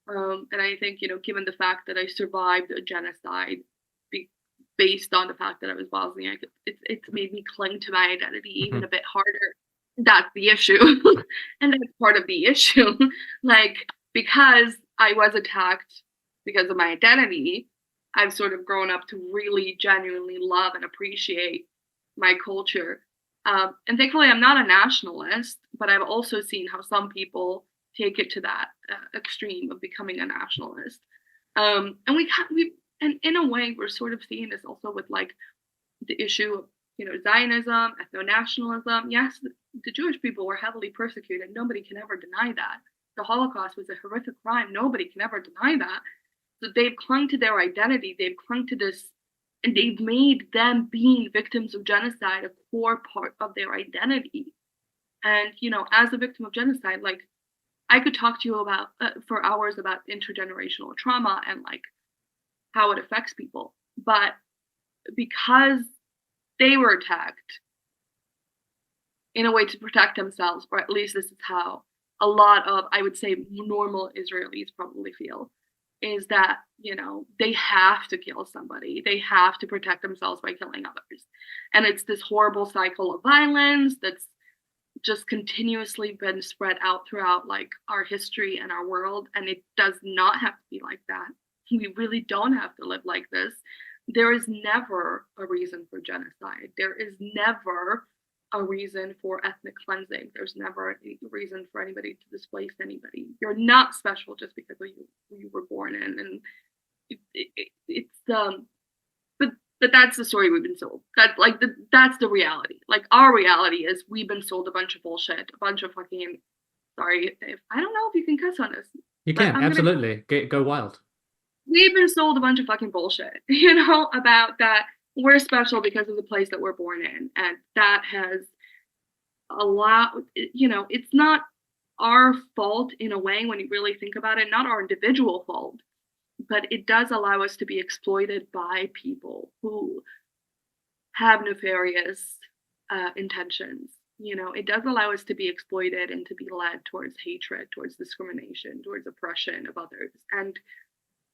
And I think, given the fact that I survived a genocide based on the fact that I was Bosnian, it's made me cling to my identity even a bit harder. That's the issue. And that's part of the issue. Like, because I was attacked because of my identity, I've sort of grown up to really genuinely love and appreciate my culture. And thankfully, I'm not a nationalist, but I've also seen how some people take it to that extreme of becoming a nationalist. And in a way, we're sort of seeing this also with like the issue of Zionism, ethno-nationalism. Yes, the Jewish people were heavily persecuted. Nobody can ever deny that. The Holocaust was a horrific crime. Nobody can ever deny that. So they've clung to their identity. They've clung to this, and they've made them being victims of genocide a core part of their identity. And, as a victim of genocide, like, I could talk to you about for hours about intergenerational trauma and like how it affects people. But because they were attacked in a way to protect themselves, or at least this is how a lot of, I would say, normal Israelis probably feel, is that, they have to kill somebody. They have to protect themselves by killing others. And it's this horrible cycle of violence that's just continuously been spread out throughout like our history and our world. And it does not have to be like that. We really don't have to live like this. There is never a reason for genocide. There is never a reason for ethnic cleansing. There's never a reason for anybody to displace anybody. You're not special just because of you were born in. And but that's the story we've been sold. That's the reality. Like, our reality is we've been sold a bunch of bullshit, a bunch of fucking. Sorry, I don't know if you can cuss on this. You can, absolutely. Go wild. We've been sold a bunch of fucking bullshit, about that we're special because of the place that we're born in. And that has allowed, it's not our fault in a way when you really think about it, not our individual fault, but it does allow us to be exploited by people who have nefarious intentions. It does allow us to be exploited and to be led towards hatred, towards discrimination, towards oppression of others. And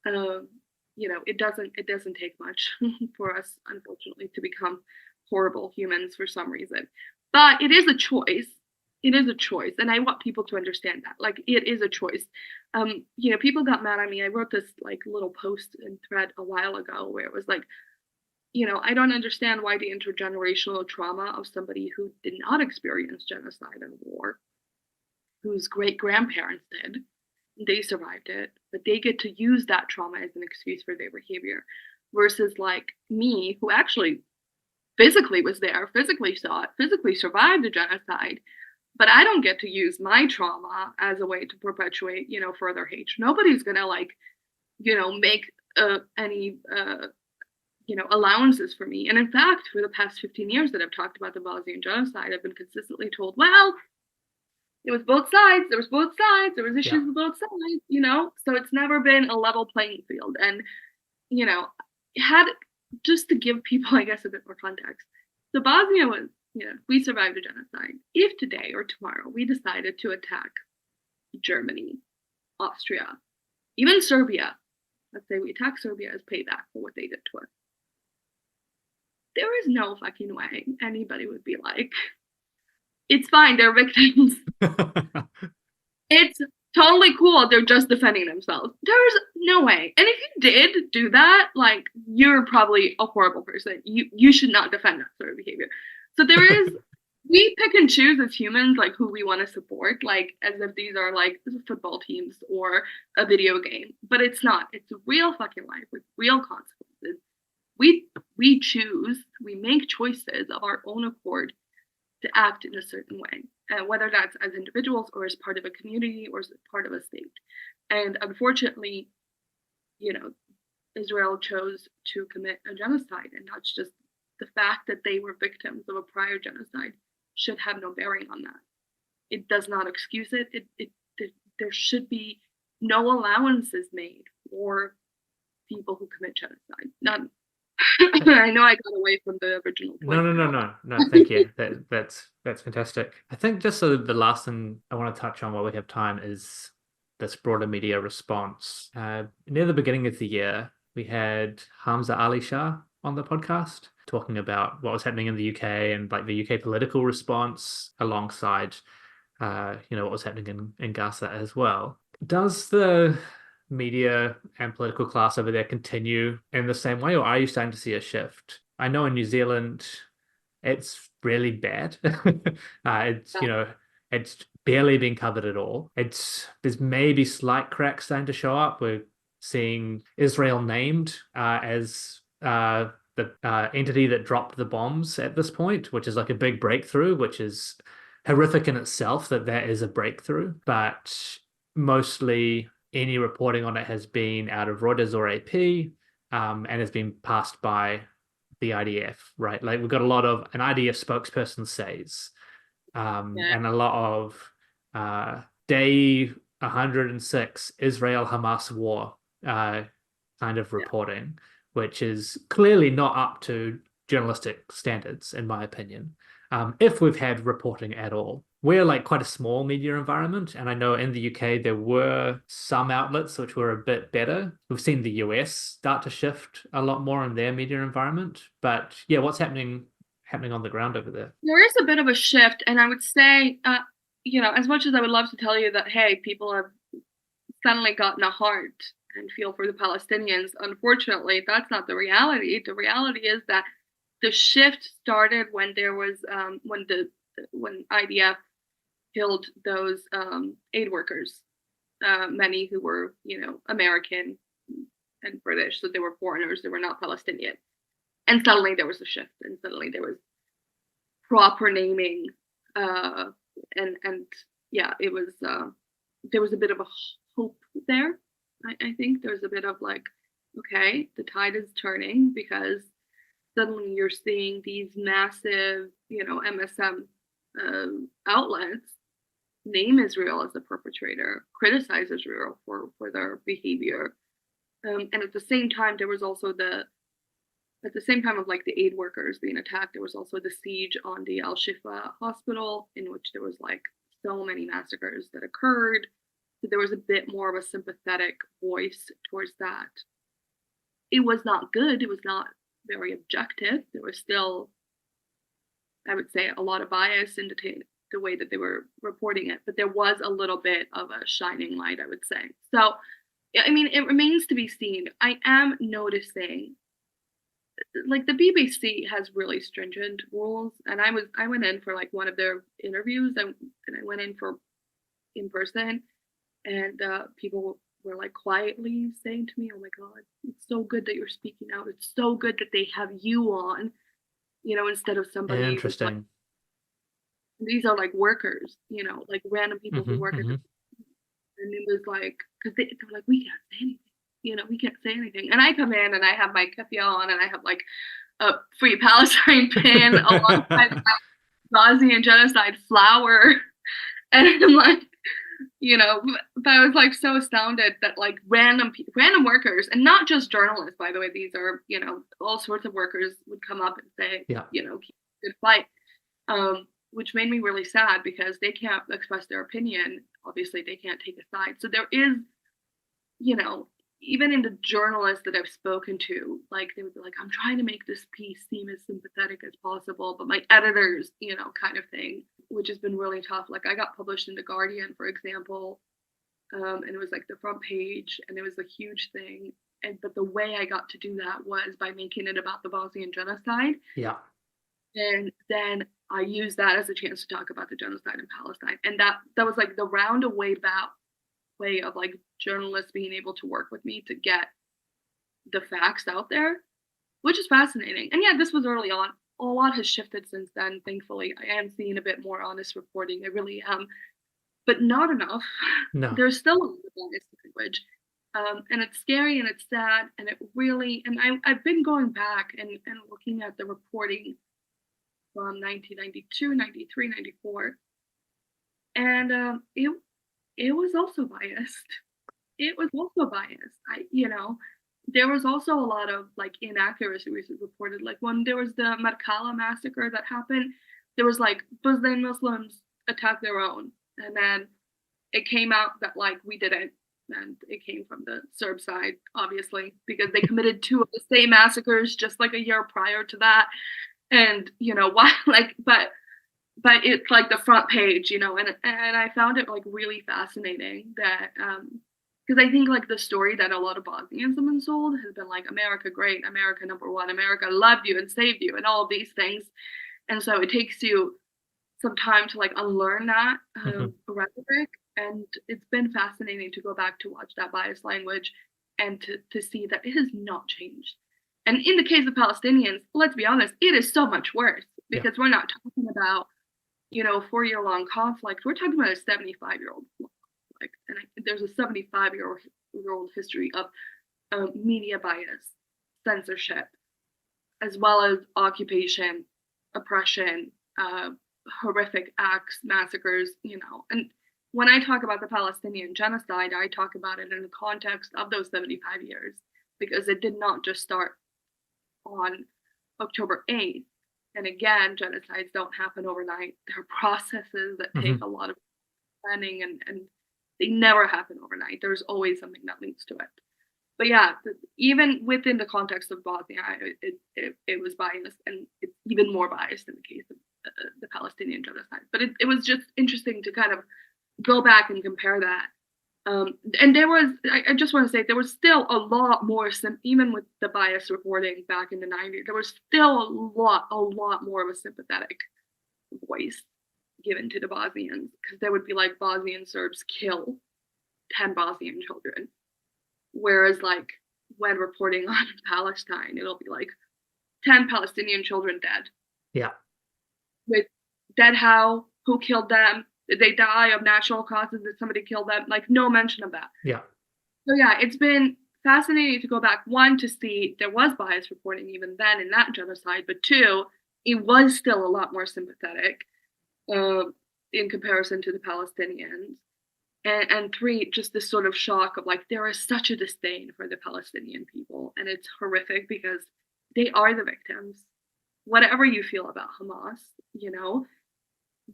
it doesn't take much for us, unfortunately, to become horrible humans for some reason. But it is a choice. It is a choice. And I want people to understand that. Like, it is a choice. People got mad at me. I wrote this like little post and thread a while ago where it was like, I don't understand why the intergenerational trauma of somebody who did not experience genocide and war, whose great grandparents did, they survived it, but they get to use that trauma as an excuse for their behavior, versus like me, who actually physically was there, physically saw it, physically survived the genocide, but I don't get to use my trauma as a way to perpetuate, further hatred. Nobody's gonna make any allowances for me. And in fact, for the past 15 years that I've talked about the Bosnian genocide, I've been consistently told, well, it was both sides. There was both sides. There was issues with both sides, So it's never been a level playing field. And, just to give people, I guess, a bit more context. So Bosnia was, we survived a genocide. If today or tomorrow we decided to attack Germany, Austria, even Serbia, let's say we attack Serbia as payback for what they did to us, there is no fucking way anybody would be like, it's fine, they're victims. It's totally cool, they're just defending themselves. There's no way. And if you did do that, like, you're probably a horrible person. You should not defend that sort of behavior. So there is, we pick and choose as humans, like, who we want to support, like, as if these are, like, football teams or a video game. But it's not. It's real fucking life with real consequences. We choose, we make choices of our own accord to act in a certain way, whether that's as individuals or as part of a community or as part of a state. And unfortunately, Israel chose to commit a genocide, and that's just the fact that they were victims of a prior genocide should have no bearing on that. It does not excuse it. There should be no allowances made for people who commit genocide. None. I know I got away from the original point. No. Thank you. That's fantastic. I think just the last thing I want to touch on while we have time is this broader media response. Near the beginning of the year, we had Hamza Ali Shah on the podcast talking about what was happening in the UK and like the UK political response alongside, what was happening in Gaza as well. Does the media and political class over there continue in the same way, or are you starting to see a shift? I know in New Zealand, it's really bad. It's barely being covered at all. There's maybe slight cracks starting to show up. We're seeing Israel named as the entity that dropped the bombs at this point, which is like a big breakthrough, which is horrific in itself that is a breakthrough. But mostly any reporting on it has been out of Reuters or AP, and has been passed by the IDF, right? Like we've got a lot of an IDF spokesperson says, and a lot of day 106 Israel-Hamas war kind of reporting, which is clearly not up to journalistic standards, in my opinion. If we've had reporting at all. We're like quite a small media environment, and I know in the UK there were some outlets which were a bit better. We've seen the US start to shift a lot more in their media environment, but yeah, what's happening on the ground over there? There is a bit of a shift, and I would say, as much as I would love to tell you that, hey, people have suddenly gotten a heart and feel for the Palestinians, unfortunately, that's not the reality. The reality is that the shift started when there was when IDF killed those aid workers, many who were, American and British, so they were foreigners, they were not Palestinian. And suddenly there was a shift, and suddenly there was proper naming, it was there was a bit of a hope there. I think there was a bit of like, okay, the tide is turning, because suddenly you're seeing these massive, MSM outlets name Israel as the perpetrator, criticize Israel for their behavior, and at the same time there was also at the same time of like the aid workers being attacked, there was also the siege on the Al Shifa hospital, in which there was like so many massacres that occurred. So there was a bit more of a sympathetic voice towards that. It was not good. It was not very objective. There was still, I would say, a lot of bias in the way that they were reporting it, but there was a little bit of a shining light, I would say. So, I mean, it remains to be seen. I am noticing, like, the BBC has really stringent rules, and I went in for like one of their interviews, and I went in person, and people were like quietly saying to me, "Oh my God, it's so good that you're speaking out. It's so good that they have you on, instead of somebody." Interesting. Like, these are like workers, like random people who work at the, and it was like, because they're like, we can't say anything, we can't say anything. And I come in and I have my keffiyeh on, and I have like a Free Palestine pin alongside Gaza and genocide flower, and I'm like, but I was like so astounded that like random workers, and not just journalists, by the way, these are, all sorts of workers would come up and say, keep a good fight, which made me really sad, because they can't express their opinion. Obviously, they can't take a side. So there is, even in the journalists that I've spoken to, like they would be like, I'm trying to make this piece seem as sympathetic as possible, but my editors, kind of thing, which has been really tough. Like I got published in The Guardian, for example, and it was like the front page, and it was a huge thing. But the way I got to do that was by making it about the Bosnian genocide. Yeah. And then I used that as a chance to talk about the genocide in Palestine. And that was like the roundabout way of like journalists being able to work with me to get the facts out there, which is fascinating. And yeah, this was early on. A lot has shifted since then, thankfully. I am seeing a bit more honest reporting. I really am. But not enough. No. There's still a lot of biased language. And it's scary and it's sad, and it really, and I've been going back and looking at the reporting from 1992, 93, 94, and it was also biased. It was also biased. There was also a lot of like inaccuracies reported. Like when there was the Markala massacre that happened, there was like Muslim Muslims attacked their own, and then it came out that like we didn't, and it came from the Serb side, obviously, because they committed 2 of the same massacres just like a year prior to that, and why like but it's like the front page, and I found it like really fascinating that because I think like the story that a lot of Bosnians have been sold has been like America great, America number one, America loved you and saved you and all of these things. And so it takes you some time to like unlearn that rhetoric. And it's been fascinating to go back to watch that biased language and to see that it has not changed. And in the case of Palestinians, let's be honest, it is so much worse because we're not talking about, 4-year-long conflict. We're talking about a 75-year-old and there's a 75-year-old history of media bias, censorship, as well as occupation, oppression, horrific acts, massacres, And when I talk about the Palestinian genocide, I talk about it in the context of those 75 years, because it did not just start on October 8th. And again, genocides don't happen overnight. There are processes that take a lot of planning and they never happen overnight. There's always something that leads to it. But yeah, even within the context of Bosnia, it was biased, and it's even more biased in the case of the Palestinian genocide. But it was just interesting to kind of go back and compare that. And there was, I just want to say, there was still a lot more, even with the bias reporting back in the 90s, there was still a lot more of a sympathetic voice given to the Bosnians, because there would be like Bosnian Serbs kill 10 Bosnian children, whereas like when reporting on Palestine, it'll be like 10 Palestinian children dead. Yeah. With dead how, who killed them, did they die of natural causes, did somebody kill them, like no mention of that. Yeah. So yeah, it's been fascinating to go back, one, to see there was bias reporting even then in that genocide, but two, it was still a lot more sympathetic in comparison to the Palestinians. And three, just this sort of shock of like, there is such a disdain for the Palestinian people. And it's horrific because they are the victims. Whatever you feel about Hamas,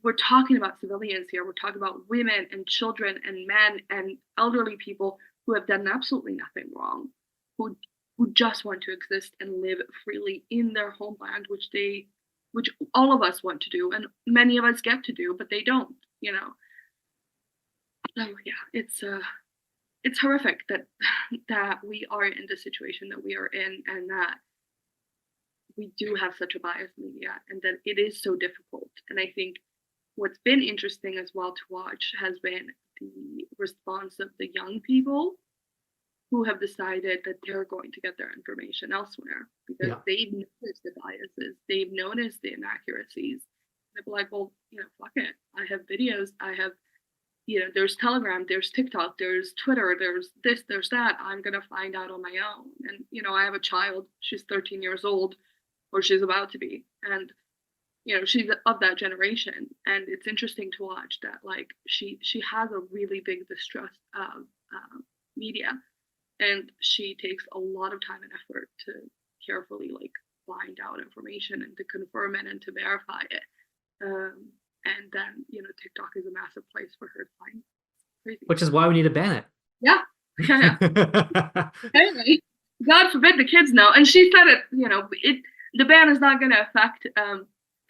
we're talking about civilians here. We're talking about women and children and men and elderly people who have done absolutely nothing wrong, who just want to exist and live freely in their homeland, which all of us want to do, and many of us get to do, but they don't, So yeah, it's horrific that we are in the situation that we are in, and that we do have such a biased media, and that it is so difficult. And I think what's been interesting as well to watch has been the response of the young people who have decided that they're going to get their information elsewhere, because they've noticed the biases, they've noticed the inaccuracies. They're like, well, fuck it. I have videos, I have, there's Telegram, there's TikTok, there's Twitter, there's this, there's that. I'm going to find out on my own. And, I have a child, she's 13 years old, or she's about to be. And, she's of that generation. And it's interesting to watch that, like, she has a really big distrust of media. And she takes a lot of time and effort to carefully like find out information and to confirm it and to verify it. And then, TikTok is a massive place for her to find crazy. Which is why we need to ban it. Yeah. Anyway, God forbid the kids know. And she said it, the ban is not going to affect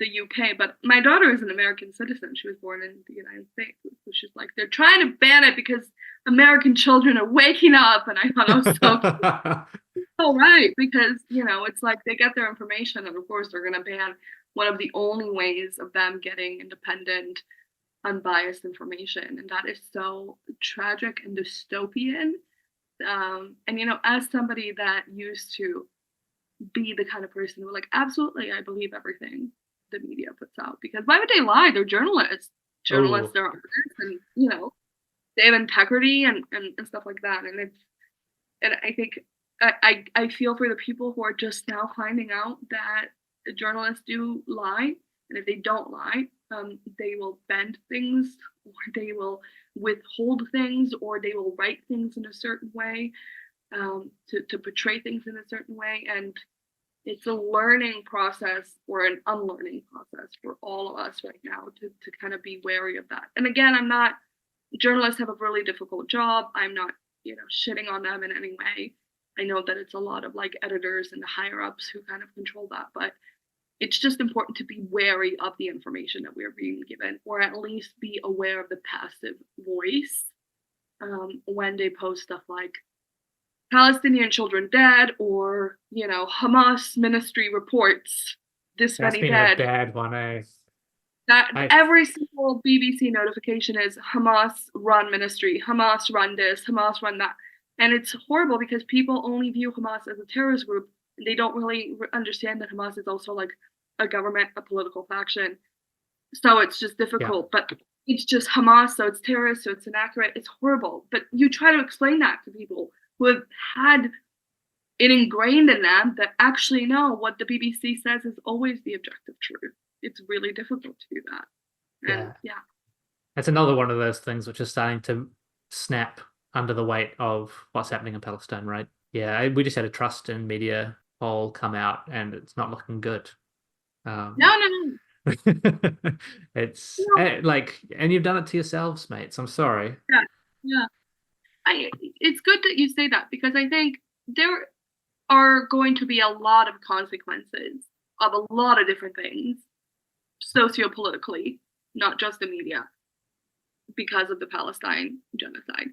the UK, but my daughter is an American citizen. She was born in the United States. So she's like, they're trying to ban it because American children are waking up. And I thought I was so right, because it's like they get their information, and of course they're going to ban one of the only ways of them getting independent, unbiased information, and that is so tragic and dystopian. And as somebody that used to be the kind of person who like, absolutely, I believe everything the media puts out, because why would they lie? They're journalists. They're artists, and they have integrity and stuff like that. And and I think I feel for the people who are just now finding out that journalists do lie, and if they don't lie, they will bend things, or they will withhold things, or they will write things in a certain way, to portray things in a certain way. And it's a learning process or an unlearning process for all of us right now to kind of be wary of that. And again, journalists have a really difficult job. I'm not, shitting on them in any way. I know that it's a lot of like editors and the higher ups who kind of control that, but it's just important to be wary of the information that we're being given, or at least be aware of the passive voice when they post stuff like Palestinian children dead, or Hamas ministry reports this That's many been dead. a bad one, eh? Every single BBC notification is Hamas run ministry, Hamas run this, Hamas run that. And it's horrible because people only view Hamas as a terrorist group. And they don't really understand that Hamas is also like a government, a political faction. So it's just difficult. Yeah. But it's just Hamas, so it's terrorist, so it's inaccurate. It's horrible. But you try to explain that to people who have had it ingrained in them that actually know what the BBC says is always the objective truth. It's really difficult to do that. And yeah. It's another one of those things which is starting to snap under the weight of what's happening in Palestine, right? Yeah, we just had a trust in media poll come out, and it's not looking good. No. It's and you've done it to yourselves, mates. I'm sorry. Yeah. It's good that you say that, because I think there are going to be a lot of consequences of a lot of different things, sociopolitically, not just the media, because of the Palestine genocide.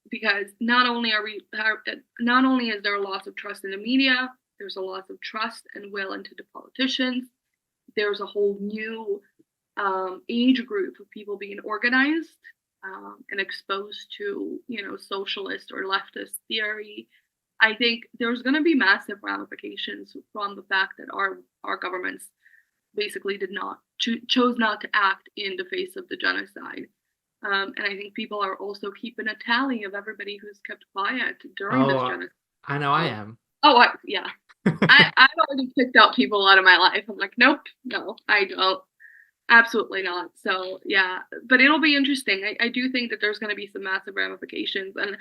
Because not only is there a loss of trust in the media, there's a loss of trust and will into the politicians. There's a whole new age group of people being organized and exposed to, socialist or leftist theory. I think there's going to be massive ramifications from the fact that our governments basically chose not to act in the face of the genocide. And I think people are also keeping a tally of everybody who's kept quiet during this genocide. I know I am. Yeah. I've already kicked out people out of my life. I'm like, nope, no, I don't. Absolutely not. So yeah, but it'll be interesting. I do think that there's going to be some massive ramifications. And,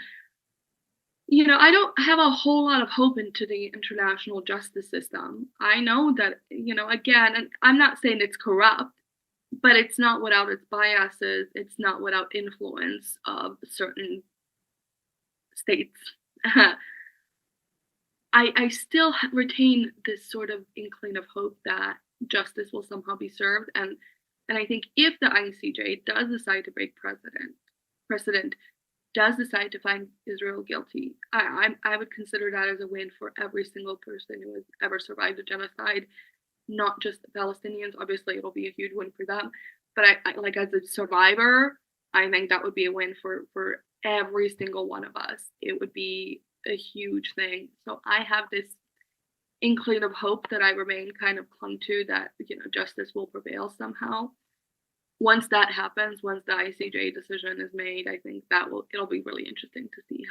I don't have a whole lot of hope into the international justice system. I know that, again, and I'm not saying it's corrupt, but it's not without its biases. It's not without influence of certain states. I still retain this sort of inkling of hope that justice will somehow be served. And I think if the ICJ does decide to break precedent, does decide to find Israel guilty, I would consider that as a win for every single person who has ever survived a genocide, not just the Palestinians. Obviously, it'll be a huge win for them. But I like, as a survivor, I think that would be a win for every single one of us. It would be a huge thing. So I have this inkling of hope that I remain kind of clung to, that justice will prevail somehow. Once that happens, once the ICJ decision is made, I think it'll be really interesting to see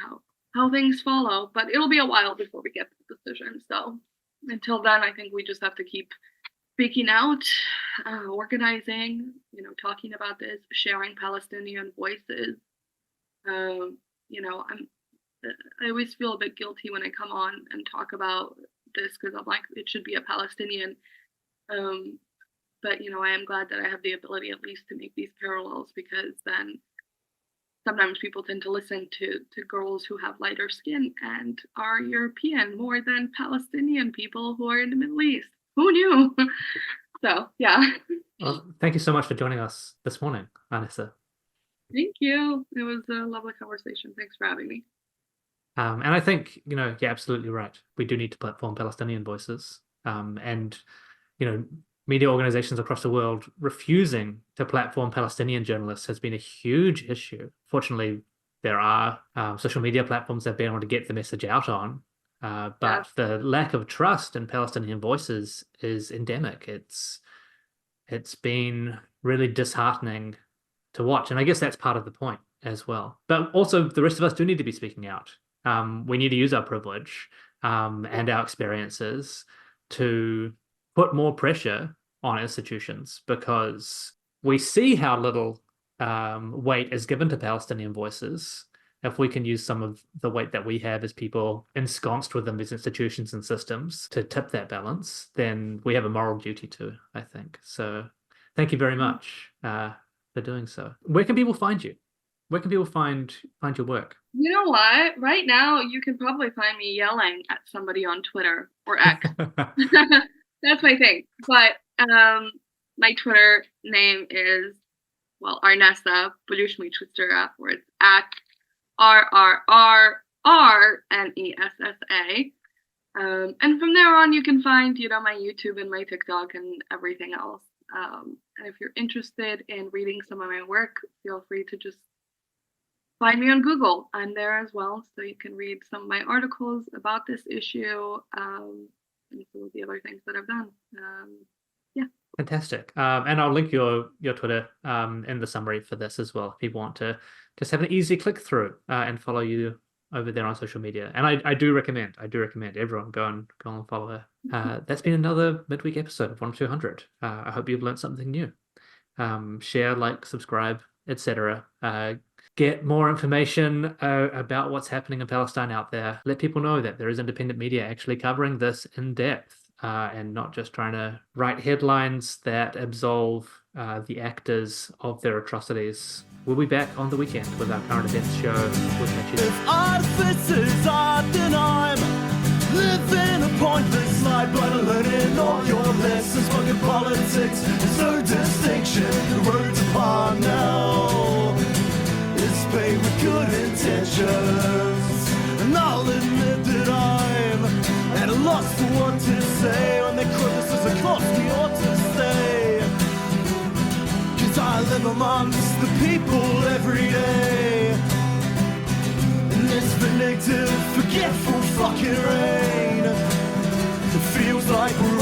how things follow. But it'll be a while before we get the decision. So until then, I think we just have to keep speaking out, organizing, talking about this, sharing Palestinian voices. I always feel a bit guilty when I come on and talk about this, because I'm like, it should be a Palestinian. But I am glad that I have the ability at least to make these parallels, because then sometimes people tend to listen to girls who have lighter skin and are European more than Palestinian people who are in the Middle East. Who knew? So, yeah. Well, thank you so much for joining us this morning, Arnesa. Thank you. It was a lovely conversation. Thanks for having me. And I think, you're absolutely right. We do need to platform Palestinian voices. And, media organizations across the world refusing to platform Palestinian journalists has been a huge issue. Fortunately, there are social media platforms that have been able to get the message out on. But the lack of trust in Palestinian voices is endemic. It's been really disheartening to watch. And I guess that's part of the point as well. But also, the rest of us do need to be speaking out. We need to use our privilege and our experiences to put more pressure on institutions, because we see how little weight is given to Palestinian voices. If we can use some of the weight that we have as people ensconced within these institutions and systems to tip that balance, then we have a moral duty to, I think. So thank you very much for doing so. Where can people find you? Where can people find your work? You know what? Right now, you can probably find me yelling at somebody on Twitter or X. That's my thing. But my Twitter name is, well, Arnesa Buljušmić-Kustura, where it's at RRRRNESSA. And from there on, you can find, my YouTube and my TikTok and everything else. And if you're interested in reading some of my work, feel free to just find me on Google. I'm there as well, so you can read some of my articles about this issue and some of the other things that I've done. Yeah. Fantastic. And I'll link your Twitter in the summary for this as well, if people want to just have an easy click through and follow you over there on social media. And I do recommend everyone go and follow her. That's been another midweek episode of 1-200. I hope you've learned something new. Share, like, subscribe, etc. Get more information about what's happening in Palestine out there. Let people know that there is independent media actually covering this in depth and not just trying to write headlines that absolve the actors of their atrocities. We'll be back on the weekend with our current events show with Mitchie. If artificers are denied, living a pointless life, but learning all your lessons. Fucking politics, there's no distinction. The road's upon now. It's paved with good intentions, and I'll admit that I'm at a loss for what to say when they quote this as a cost we ought to stay. I live amongst the people every day in this vindictive, forgetful fucking rain. It feels like we're